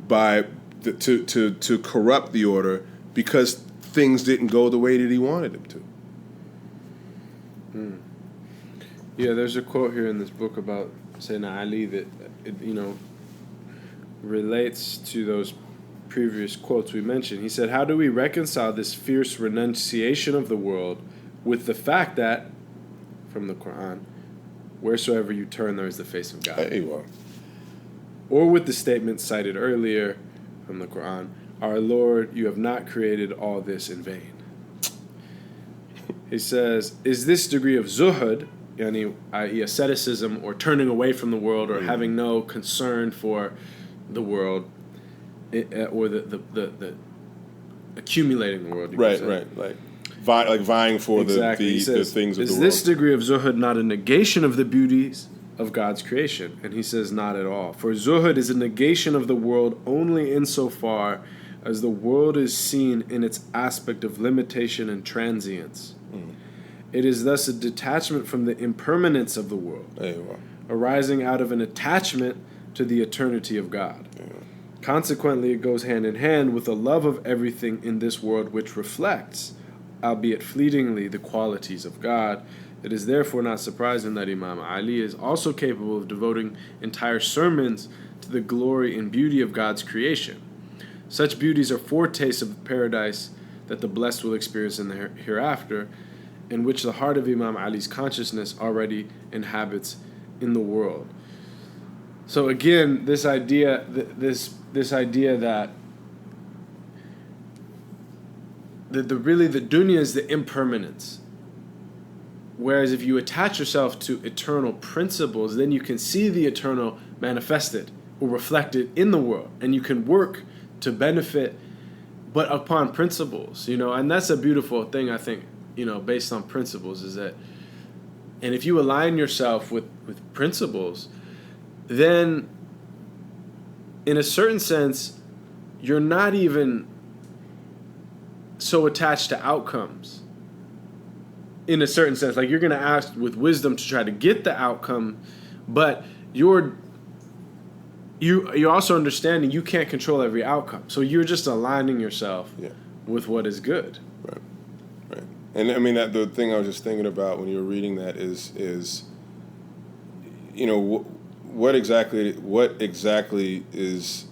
by to corrupt the order because things didn't go the way that he wanted them to. Yeah, there's a quote here in this book about Sayyidina Ali that relates to those previous quotes we mentioned. He said, "How do we reconcile this fierce renunciation of the world with the fact that, from the Quran, wheresoever you turn, there is the face of God?" There you are. Or with the statement cited earlier from the Quran, "Our Lord, you have not created all this in vain." He says, is this degree of zuhud, i.e. asceticism or turning away from the world or having no concern for the world, or the accumulating the world? Right. Like vying for exactly. the things of the world. Is this degree of zuhud not a negation of the beauties of God's creation? And he says, not at all. For zuhud is a negation of the world only insofar as the world is seen in its aspect of limitation and transience. It is thus a detachment from the impermanence of the world, arising out of an attachment to the eternity of God. Consequently, it goes hand in hand with a love of everything in this world which reflects, albeit fleetingly, the qualities of God. It is therefore not surprising that Imam Ali is also capable of devoting entire sermons to the glory and beauty of God's creation. Such beauties are foretastes of the paradise that the blessed will experience in the hereafter, in which the heart of Imam Ali's consciousness already inhabits in the world. So again, this idea that the dunya is the impermanence. Whereas if you attach yourself to eternal principles, then you can see the eternal manifested or reflected in the world, and you can work to benefit, but upon principles, and that's a beautiful thing, I think, based on principles, is that, and if you align yourself with principles, then in a certain sense, you're not even so attached to outcomes. In a certain sense, like you're going to act with wisdom to try to get the outcome, but you're also understanding you can't control every outcome. So you're just aligning yourself with what is good. Right. And I mean, that the thing I was just thinking about when you were reading that is what exactly is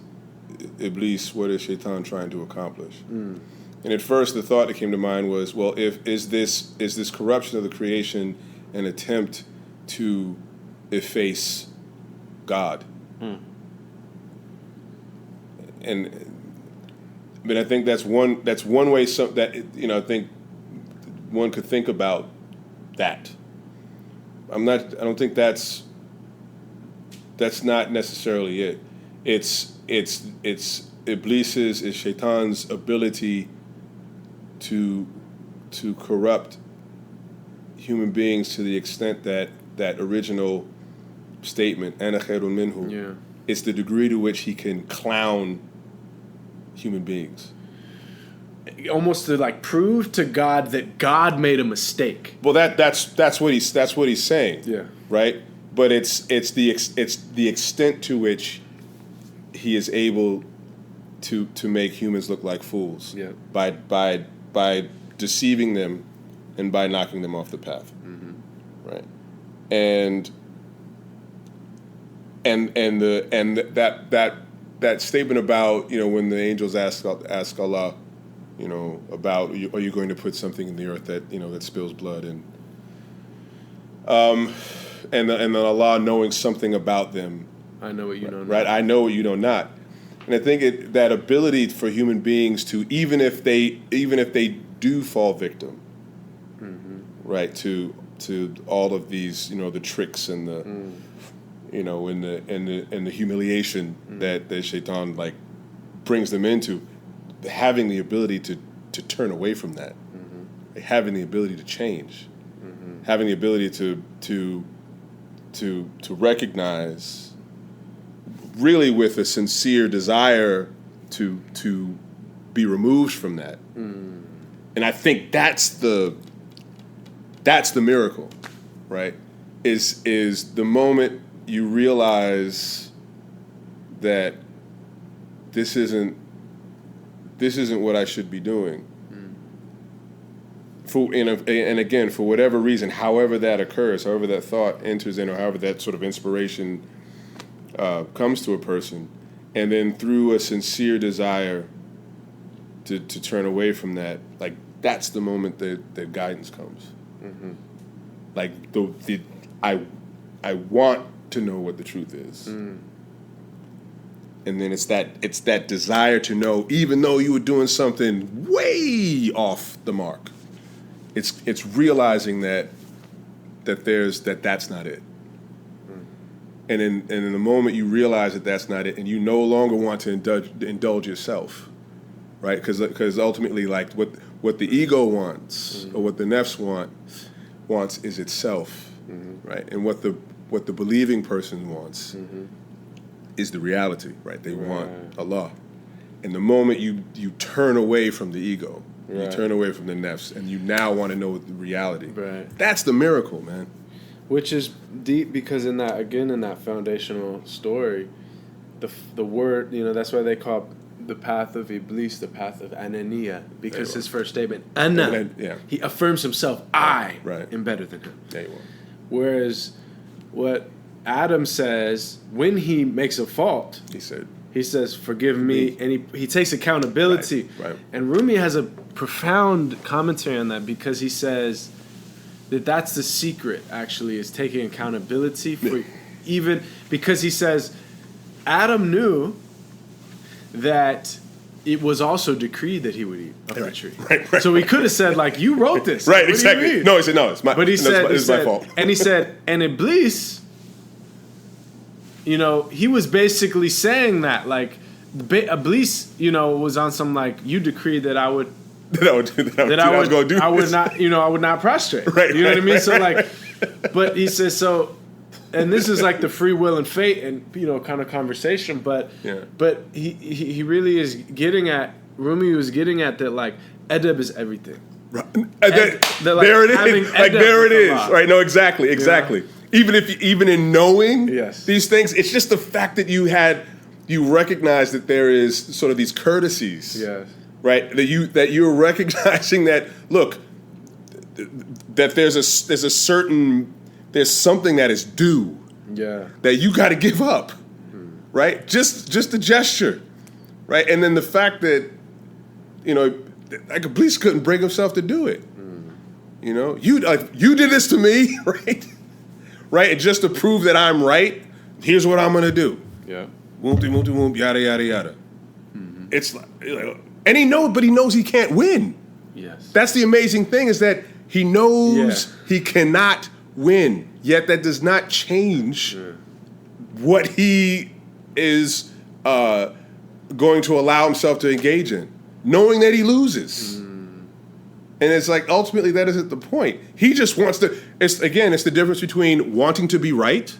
Iblis, what is Shaitan trying to accomplish? And at first, the thought that came to mind was, well, is this corruption of the creation an attempt to efface God? And I mean, I think that's one way I think one could think about that. I don't think that's not necessarily it. It's Iblis's, is Shaitan's ability to corrupt human beings to the extent that original statement, ana khairun minhu, it's the degree to which he can clown human beings. Almost to like prove to God that God made a mistake. Well, that's what he's saying. Yeah. Right? But it's the extent to which he is able to make humans look like fools. Yeah. By deceiving them and by knocking them off the path. Right? And that statement about, when the angels ask Allah, about, are you going to put something in the earth that, that spills blood, and then Allah knowing something about them. I know what you know not. Right? I know what you know not. And I think that ability for human beings to, even if they do fall victim, right, to all of these, the tricks and the, and the humiliation that Shaitan like brings them into, having the ability to turn away from that, like, having the ability to change, having the ability to recognize, really with a sincere desire to be removed from that. And I think that's the miracle, right? Is the moment you realize that this isn't what I should be doing. And again, for whatever reason, however that occurs, however that thought enters in, or however that sort of inspiration comes to a person, and then through a sincere desire to turn away from that, like, that's the moment that guidance comes. Like, I want to know what the truth is. And then it's that desire to know, even though you were doing something way off the mark. It's realizing that that's not it. And in the moment you realize that that's not it, and you no longer want to indulge yourself, right? Because ultimately, like, what the ego wants, or what the nefs wants is itself, right? And what the believing person wants is the reality, right? They want Allah. And the moment you turn away from the ego, you turn away from the nefs, and you now want to know the reality. Right. That's the miracle, man. Which is deep, because in that foundational story, the word, that's why they call the path of Iblis the path of Ananiya, because his first statement, Ana, he affirms himself, I am better than him. There you are. Whereas what Adam says when he makes a fault, he says, forgive me, and he takes accountability. Right. And Rumi has a profound commentary on that, because he says that's the secret, actually, is taking accountability for even, because he says Adam knew that it was also decreed that he would eat of the tree. Right. So he could have said, like, you wrote this. Right, exactly. No, he said, no, it's my, but he said, it's my fault. And he said, and Iblis, he was basically saying that, like, Iblis, was on some, like, you decreed that I would I would not prostrate. Right. You know what I mean? So, like, but he says, so, and this is like the free will and fate and, kind of conversation, but he really is getting at, Rumi was getting at that, like, edeb is everything. Right. There it is. Like, there it is. Right. No, exactly. Even in knowing these things, it's just the fact that you recognize that there is sort of these courtesies. Yes. Right? That you're recognizing that, look, that there's something that is due. Yeah. That you got to give up. Right? Just the gesture. Right? And then the fact that, like, Iblis couldn't bring himself to do it. You did this to me, right? Right? And just to prove that I'm right, here's what I'm going to do. Yeah. Woom, yada, yada, yada. It's like, and he knows he can't win. Yes. That's the amazing thing, is that he knows he cannot win, yet that does not change what he is going to allow himself to engage in, knowing that he loses. And it's like, ultimately, that isn't the point. He just wants to, it's the difference between wanting to be right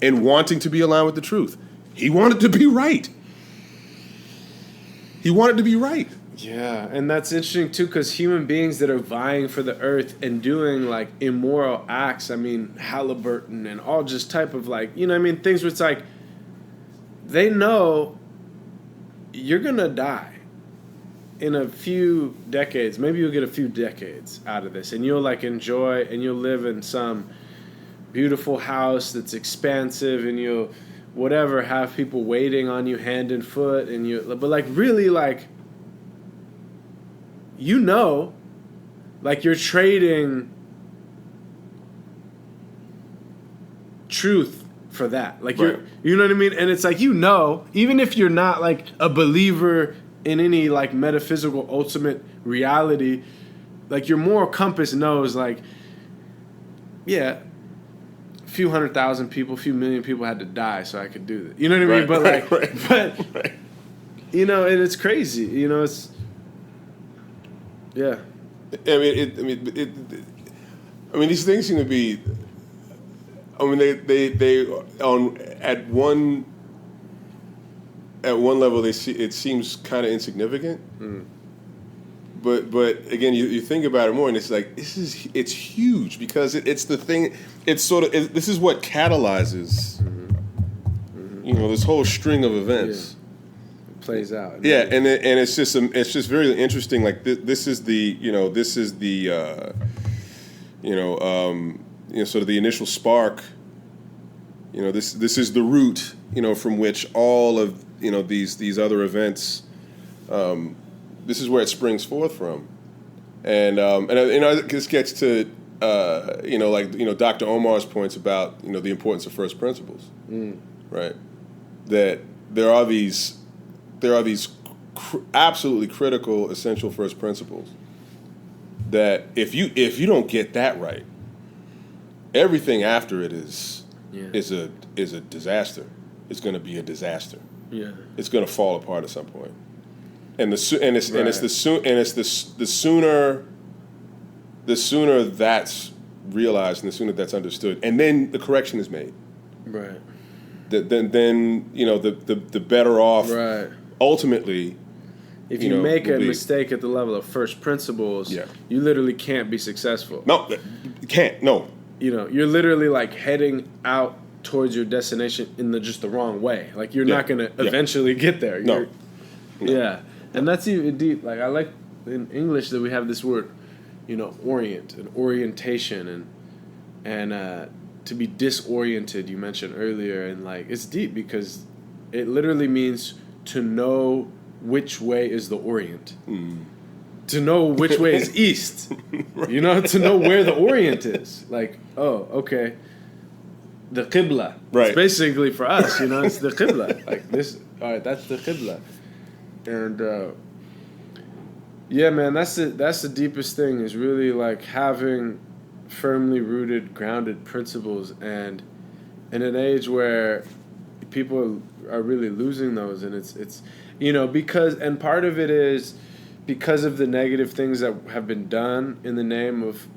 and wanting to be aligned with the truth. He wanted to be right. Yeah, and that's interesting, too, because human beings that are vying for the earth and doing, like, immoral acts, I mean, Halliburton and all just type of, like, things where it's like, they know you're going to die in a few decades. Maybe you'll get a few decades out of this, and you'll, like, enjoy, and you'll live in some beautiful house that's expansive, and you'll, whatever, have people waiting on you hand and foot, but, like, really, like, like, you're trading truth for that. Like, you know what I mean? And it's like, even if you're not, like, a believer in any, like, metaphysical ultimate reality, like, your moral compass knows, like, yeah, a few 100,000 people, a few million people had to die so I could do that. You know what I mean? But right. you know, and it's crazy. You know, it's yeah. I mean, these things seem to be. I mean, they on at one level it seems kind of insignificant. But again, you think about it more, and it's like it's huge because it's the thing. It's sort of this is what catalyzes, this whole string of events. Yeah. It plays out. Yeah, and it's just very interesting. Like this is the sort of the initial spark. This is the root. From which all of these other events. This is where it springs forth from, and this gets to Dr. Omar's points about the importance of first principles, right? That there are these absolutely critical, essential first principles. That if you don't get that right, everything after it is a disaster. It's going to be a disaster. Yeah, it's going to fall apart at some point. And the sooner that's realized and the sooner that's understood, and then the correction is made. Right. Then the better off. Right. Ultimately, if you make a mistake at the level of first principles, you literally can't be successful. No, you can't. No. You're literally like heading out towards your destination in just the wrong way. Like you're not going to eventually get there. No. Yeah. And that's even deep. Like I like in English that we have this word, orient and orientation and to be disoriented. You mentioned earlier, and like it's deep because it literally means to know which way is the orient, to know which way is east. Right. To know where the orient is. Like okay, the qibla. Right. It's basically for us. It's the qibla. Like this. All right, that's the qibla. And man, that's the deepest thing is really like having firmly rooted, grounded principles, and in an age where people are really losing those, and it's because and part of it is because of the negative things that have been done in the name of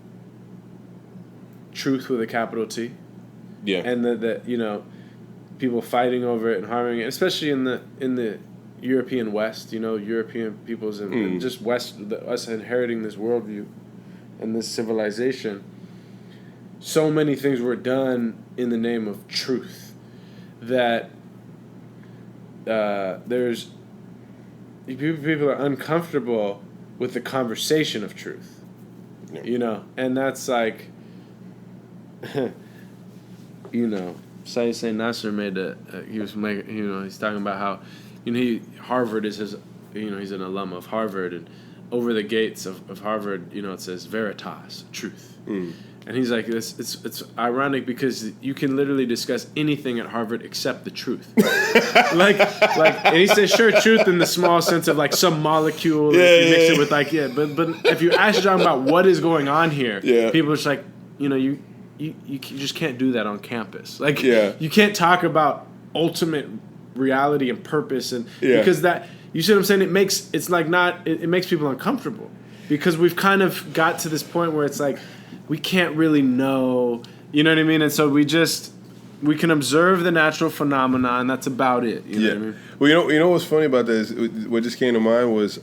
truth with a capital T, and that people fighting over it and harming it, especially in the European West, European peoples and just West, us inheriting this worldview and this civilization. So many things were done in the name of truth that there's people are uncomfortable with the conversation of truth, and that's like, Sayyid Saint Nasser made he's talking about how. Harvard is his, he's an alum of Harvard, and over the gates of Harvard, it says veritas, truth. And he's like, it's ironic because you can literally discuss anything at Harvard except the truth. and he says, sure, truth in the small sense of like some molecule, if you mix it with but if you ask John about what is going on here, people are just like, you just can't do that on campus. Like, you can't talk about ultimate reality and purpose, and because that, you see what I'm saying, it makes people uncomfortable because we've kind of got to this point where it's like we can't really know, you know what I mean, and so we can observe the natural phenomena, and that's about it. You know what I mean? Well, what's funny about this? What just came to mind was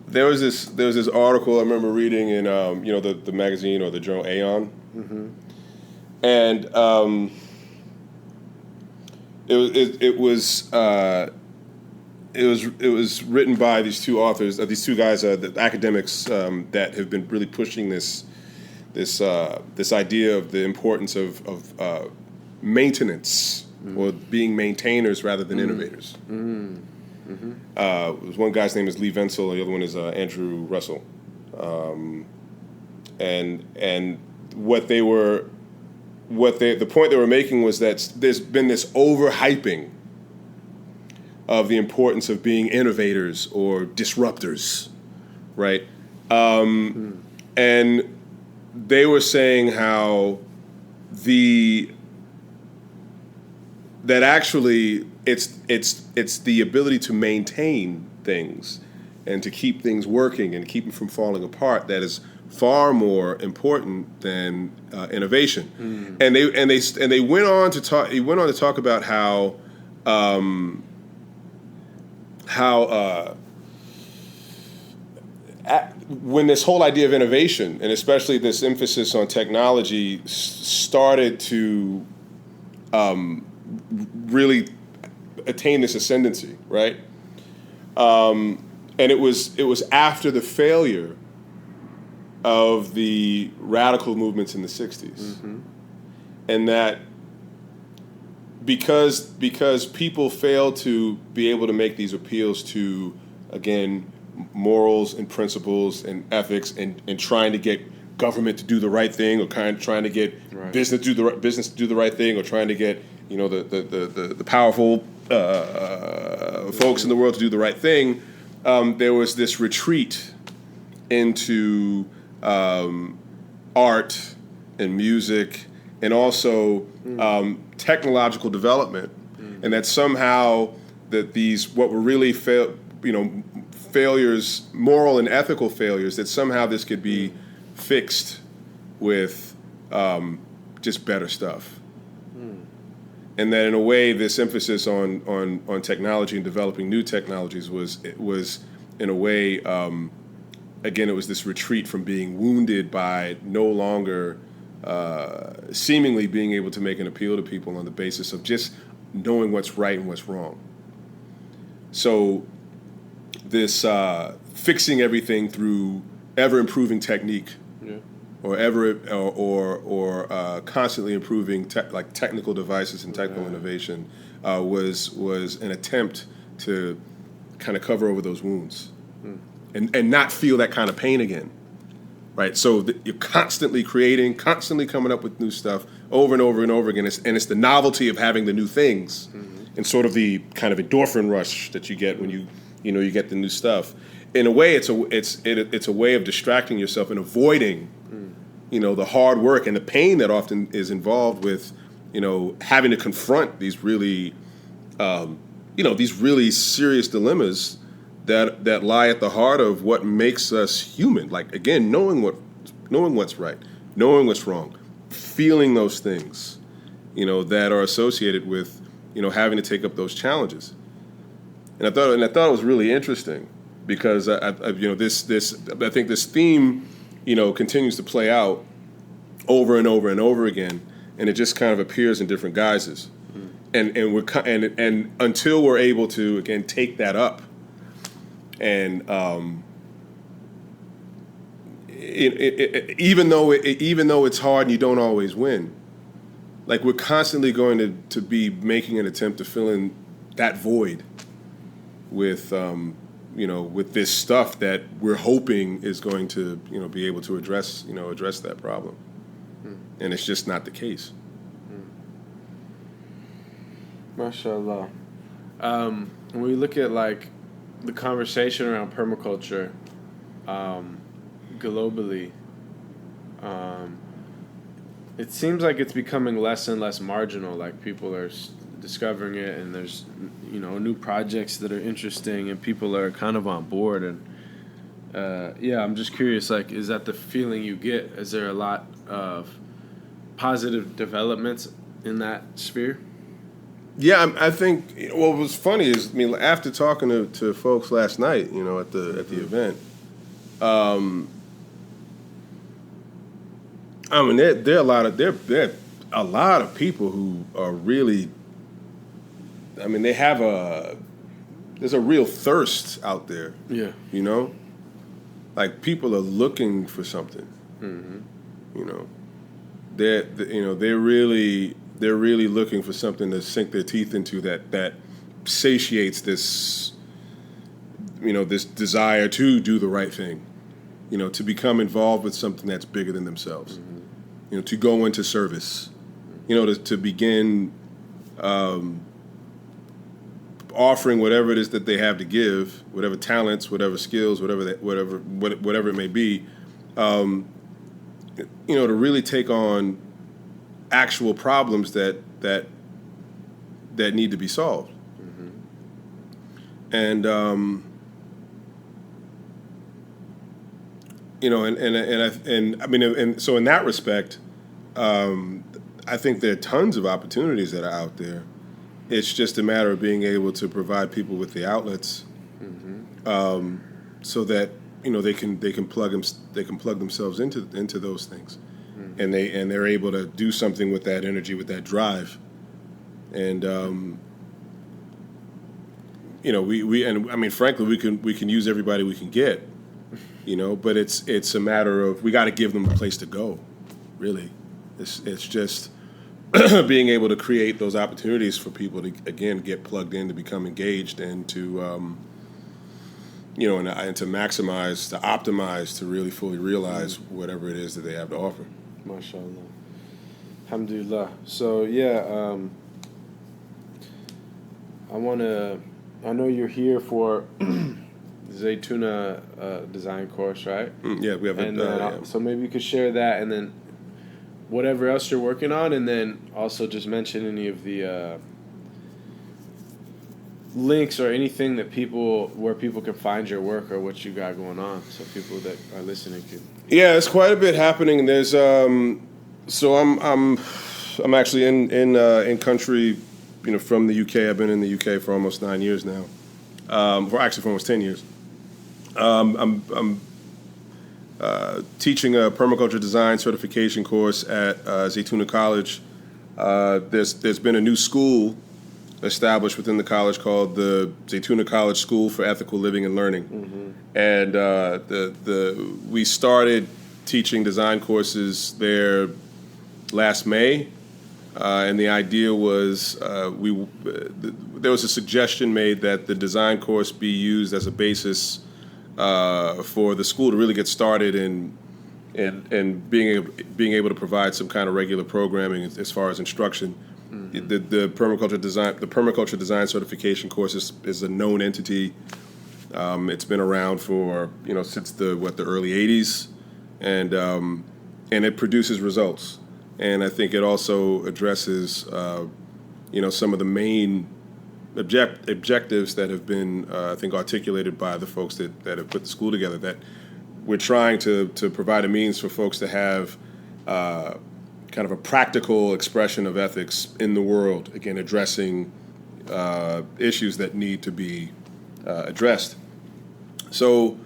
there was this article I remember reading in the magazine or the journal Aeon, and It was written by these two authors, these two guys, the academics that have been really pushing this idea of the importance of maintenance or being maintainers rather than innovators. One guy's name is Lee Vensel, the other one is Andrew Russell, and the point they were making was that there's been this overhyping of the importance of being innovators or disruptors, right? And they were saying how that actually it's the ability to maintain things and to keep things working and keep them from falling apart that is far more important than innovation. And they went on to talk. He went on to talk about how when this whole idea of innovation, and especially this emphasis on technology, started to really attain this ascendancy, right? And it was after the failure of the radical movements in the 60s. And that because people failed to be able to make these appeals to, again, morals and principles and ethics and trying to get government to do the right thing, or trying to get business to do the right thing, or trying to get the powerful folks in the world to do the right thing, there was this retreat into art and music and also technological development, and that somehow that these what were really failures, moral and ethical failures, that somehow this could be fixed with just better stuff. And that in a way, this emphasis on technology and developing new technologies was in a way, again, it was this retreat from being wounded by no longer seemingly being able to make an appeal to people on the basis of just knowing what's right and what's wrong. So this fixing everything through ever improving technique, or constantly improving technical devices and technical innovation was an attempt to kind of cover over those wounds and not feel that kind of pain again, right? So you're constantly creating, constantly coming up with new stuff over and over and over again, and it's the novelty of having the new things and sort of the kind of endorphin rush that you get when you get the new stuff. In a way, it's a way of distracting yourself and avoiding, the hard work and the pain that often is involved with, having to confront these really, these really serious dilemmas that lie at the heart of what makes us human. Like, again, knowing what's right, knowing what's wrong, feeling those things, that are associated with, having to take up those challenges. And I thought it was really interesting because I think this theme, continues to play out over and over and over again, and it just kind of appears in different guises. And until we're able to again take that up, and even though it's hard and you don't always win, like we're constantly going to be making an attempt to fill in that void with with this stuff that we're hoping is going to be able to address that problem, and it's just not the case. MashaAllah. When we look at like the conversation around permaculture globally, it seems like it's becoming less and less marginal. Like people are discovering it, and there's new projects that are interesting, and people are kind of on board. And I'm just curious, like, is that the feeling you get? Is there a lot of positive developments in that sphere? Yeah, I think what was funny is, after talking to folks last night, at the event, there are a lot of people who are really, there's a real thirst out there. Yeah. Like people are looking for something. They're really looking for something to sink their teeth into that satiates this this desire to do the right thing, to become involved with something that's bigger than themselves, to go into service, to begin offering whatever it is that they have to give, whatever talents, whatever skills, whatever it may be, to really take on actual problems that need to be solved. And so in that respect, I think there are tons of opportunities that are out there. It's just a matter of being able to provide people with the outlets, so that they can plug themselves into those things, and they're able to do something with that energy, with that drive, and frankly, we can use everybody we can get, but it's a matter of we got to give them a place to go, really. It's just being able to create those opportunities for people to, again, get plugged in, to become engaged, and to, and to maximize, to optimize, to really fully realize whatever it is that they have to offer. MashaAllah. Alhamdulillah. So, yeah, I know you're here for Zaytuna design course, right? Yeah, we have so maybe you could share that, and then whatever else you're working on, and then also just mention any of the links or anything that where people can find your work or what you got going on, so people that are listening can. Yeah, there's quite a bit happening. There's so I'm actually in country, from the UK. I've been in the UK for almost 9 years now. For almost 10 years. I'm teaching a permaculture design certification course at Zaytuna College. There's been a new school established within the college called the Zaytuna College School for Ethical Living and Learning, and we started teaching design courses there last May, and the idea was there was a suggestion made that the design course be used as a basis for the school to really get started in being able to provide some kind of regular programming as far as instruction. The permaculture design certification course is a known entity. It's been around for since the early '80s, and it produces results. And I think it also addresses some of the main objectives that have been, I think, articulated by the folks that have put the school together, that we're trying to provide a means for folks to have kind of a practical expression of ethics in the world, again, addressing issues that need to be addressed. So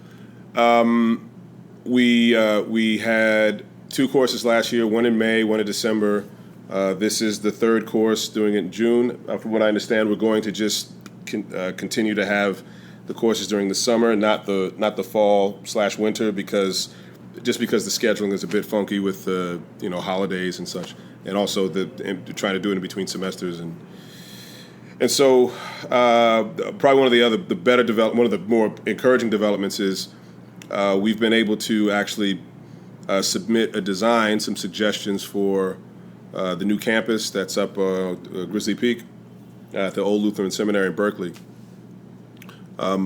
we had 2 courses last year, one in May, one in December. This is the 3rd course, doing it in June. From what I understand, we're going to just continue to have the courses during the summer, not the fall/winter, because the scheduling is a bit funky with holidays and such, and also trying to do it in between semesters, and so probably one of the more encouraging developments is we've been able to actually submit a design, some suggestions for the new campus that's up Grizzly Peak at the old Lutheran Seminary in Berkeley. A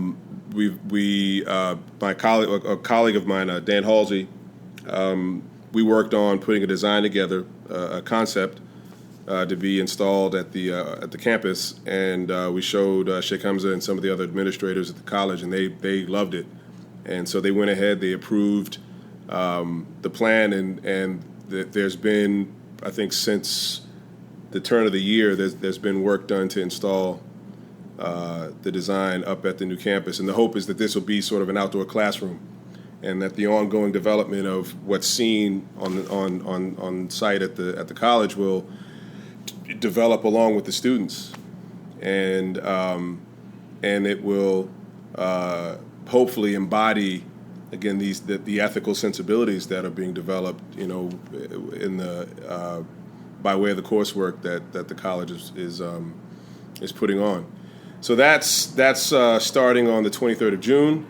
colleague of mine, Dan Halsey, we worked on putting a design together, a concept to be installed at the campus, and we showed Sheikh Hamza and some of the other administrators at the college, and they loved it, and so they went ahead, they approved the plan, and there's been, I think, since the turn of the year, there's been work done to install the design up at the new campus, and the hope is that this will be sort of an outdoor classroom, and that the ongoing development of what's seen on site at the college will develop along with the students, and it will hopefully embody, again, the ethical sensibilities that are being developed, in the by way of the coursework that the college is putting on. So that's starting on the 23rd of June.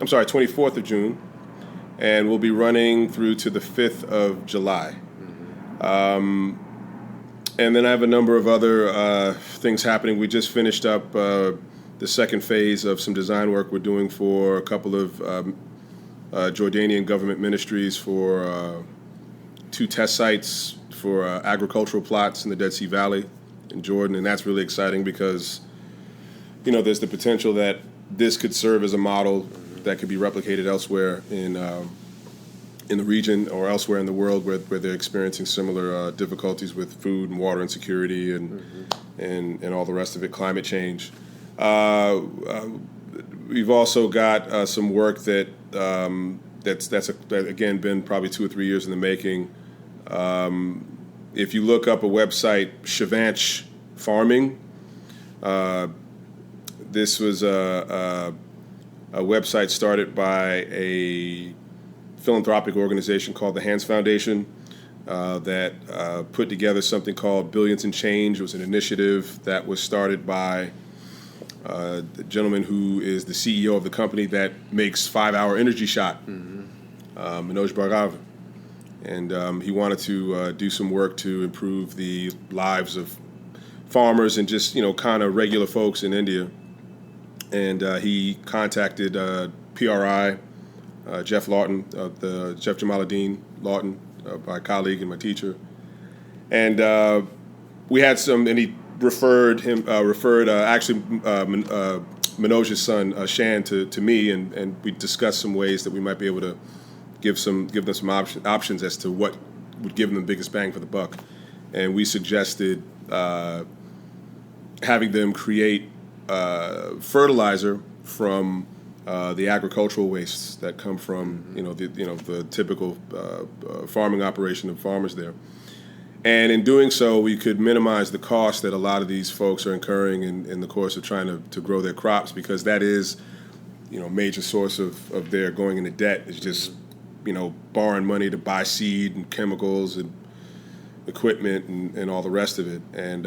I'm sorry, 24th of June, and we'll be running through to the 5th of July. And then I have a number of other things happening. We just finished up the second phase of some design work we're doing for a couple of Jordanian government ministries 2 test sites for agricultural plots in the Dead Sea Valley in Jordan, and that's really exciting because, there's the potential that this could serve as a model that could be replicated elsewhere in the region or elsewhere in the world where they're experiencing similar difficulties with food and water insecurity and all the rest of it, climate change. We've also got some work that's again been probably 2 or 3 years in the making. If you look up a website, Shavanch Farming, this was a website started by a philanthropic organization called the Hands Foundation that put together something called Billions and Change. It was an initiative that was started by the gentleman who is the CEO of the company that makes 5-Hour Energy Shot, Manoj Bhargava. And he wanted to do some work to improve the lives of farmers and just, kind of regular folks in India. And he contacted PRI, Jeff Lawton, Jeff Jamaluddin Lawton, my colleague and my teacher. And we had and he referred Manoj's son, Shan, to me, and we discussed some ways that we might be able to give them some options as to what would give them the biggest bang for the buck. And we suggested having them create fertilizer from the agricultural wastes that come from the typical farming operation of farmers there. And in doing so, we could minimize the cost that a lot of these folks are incurring in the course of trying to grow their crops, because that is, a major source of their going into debt is just, borrowing money to buy seed and chemicals and equipment and all the rest of it. And,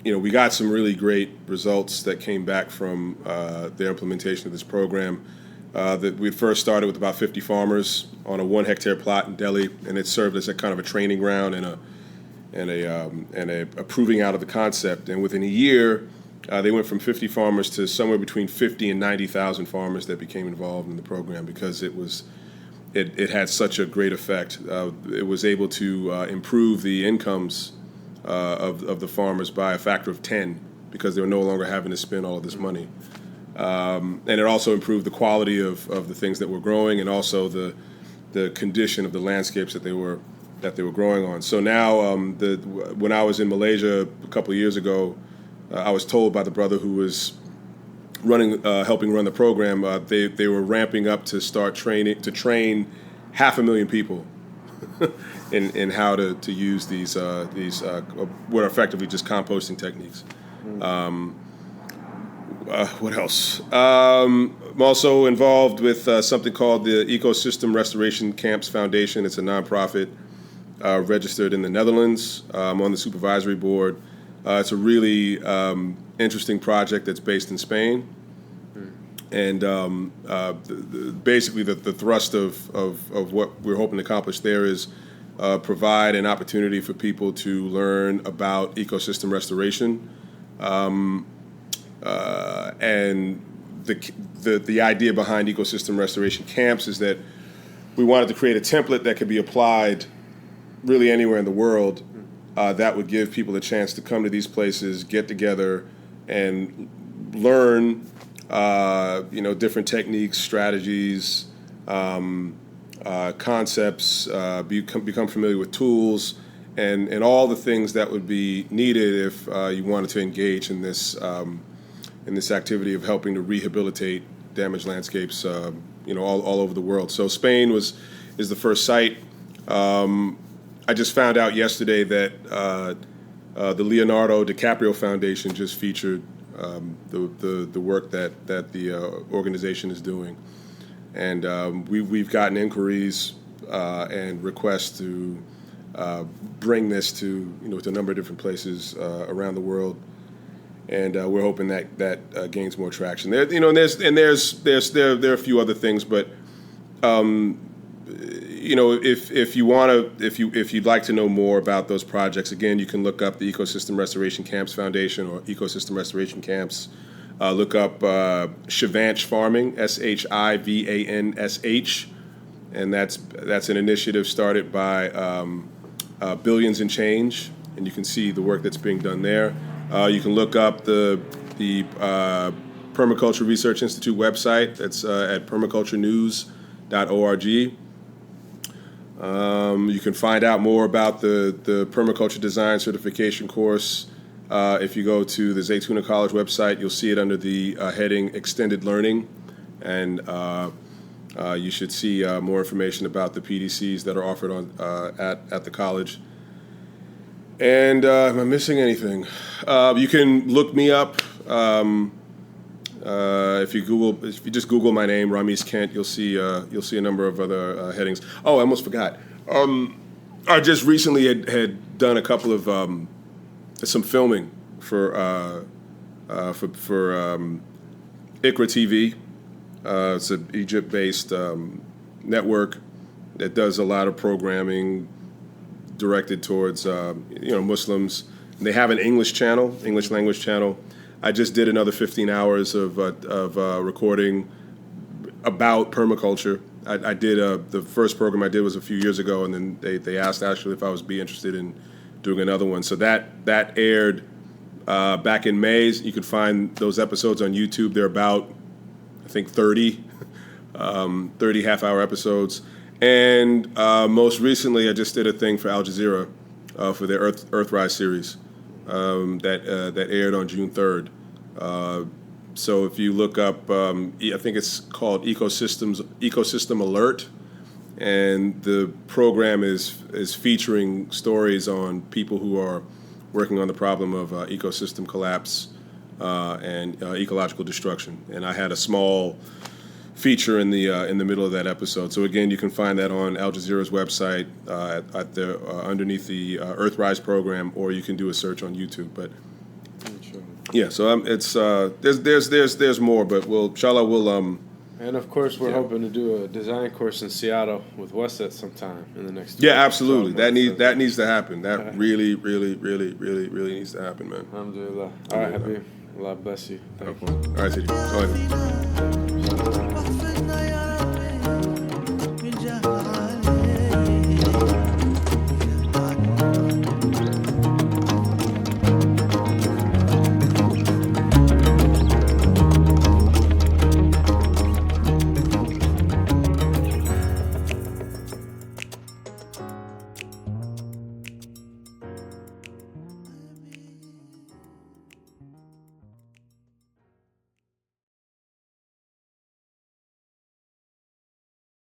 we got some really great results that came back from the implementation of this program. That we first started with about 50 farmers on a 1-hectare plot in Delhi, and it served as a kind of a training ground and a proving out of the concept. And within a year, they went from 50 farmers to somewhere between 50 and 90,000 farmers that became involved in the program because it had such a great effect. It was able to improve the incomes of the farmers by a factor of 10 because they were no longer having to spend all of this money. And it also improved the quality of the things that were growing and also the condition of the landscapes that they were growing on. So now, when I was in Malaysia a couple of years ago, I was told by the brother who was helping run the program, they were ramping up to train 500,000 people in how to use these what are effectively just composting techniques. What else? I'm also involved with something called the Ecosystem Restoration Camps Foundation. It's a nonprofit registered in the Netherlands. I'm on the supervisory board. It's a really interesting project that's based in Spain. And basically the thrust of what we're hoping to accomplish there is provide an opportunity for people to learn about ecosystem restoration. And the idea behind ecosystem restoration camps is that we wanted to create a template that could be applied really anywhere in the world that would give people a chance to come to these places, get together, and learn different techniques, strategies, concepts, become familiar with tools, and all the things that would be needed if you wanted to engage in this activity of helping to rehabilitate damaged landscapes, all over the world. So Spain is the first site. I just found out yesterday that the Leonardo DiCaprio Foundation just featured the work that the organization is doing, and we've gotten inquiries and requests to bring this to a number of different places around the world. And we're hoping that gains more traction. There are a few other things, but if you'd like to know more about those projects, again, you can look up the Ecosystem Restoration Camps Foundation or Ecosystem Restoration Camps. Look up Shavanch Farming, SHIVANSH, and that's an initiative started by Billions and Change, and you can see the work that's being done there. You can look up the Permaculture Research Institute website. That's at permaculturenews.org. You can find out more about the Permaculture Design Certification course. If you go to the Zaytuna College website, you'll see it under the heading Extended Learning, and you should see more information about the PDCs that are offered on at the college. And am I missing anything? You can look me up. If you just Google my name, Rhamis Kent, you'll see a number of other headings. Oh, I almost forgot. I just recently had done a couple of some filming for ICRA TV. It's an Egypt-based network that does a lot of programming directed towards Muslims. They have an English language channel. I just did another 15 hours of recording about permaculture. I did the first program I did was a few years ago, and then they asked actually if I was interested in doing another one. So that aired back in May. You can find those episodes on YouTube. They're about, I think, 30 half-hour episodes. And most recently, I just did a thing for Al Jazeera for their Earthrise series that aired on June 3rd. So if you look up, I think it's called Ecosystem Alert, and the program is featuring stories on people who are working on the problem of ecosystem collapse and ecological destruction. And I had a small feature in the middle of that episode. So again, you can find that on Al Jazeera's website at the underneath the Earthrise program, or you can do a search on YouTube. But yeah, so it's there's more, but inshallah we'll And of course, we're hoping to do a design course in Seattle with Westet sometime in the next. Yeah, absolutely. That needs to happen. That really needs to happen, man. Alhamdulillah. All right, Habib. Allah bless you. Thank you. All right, Sidi. Go ahead.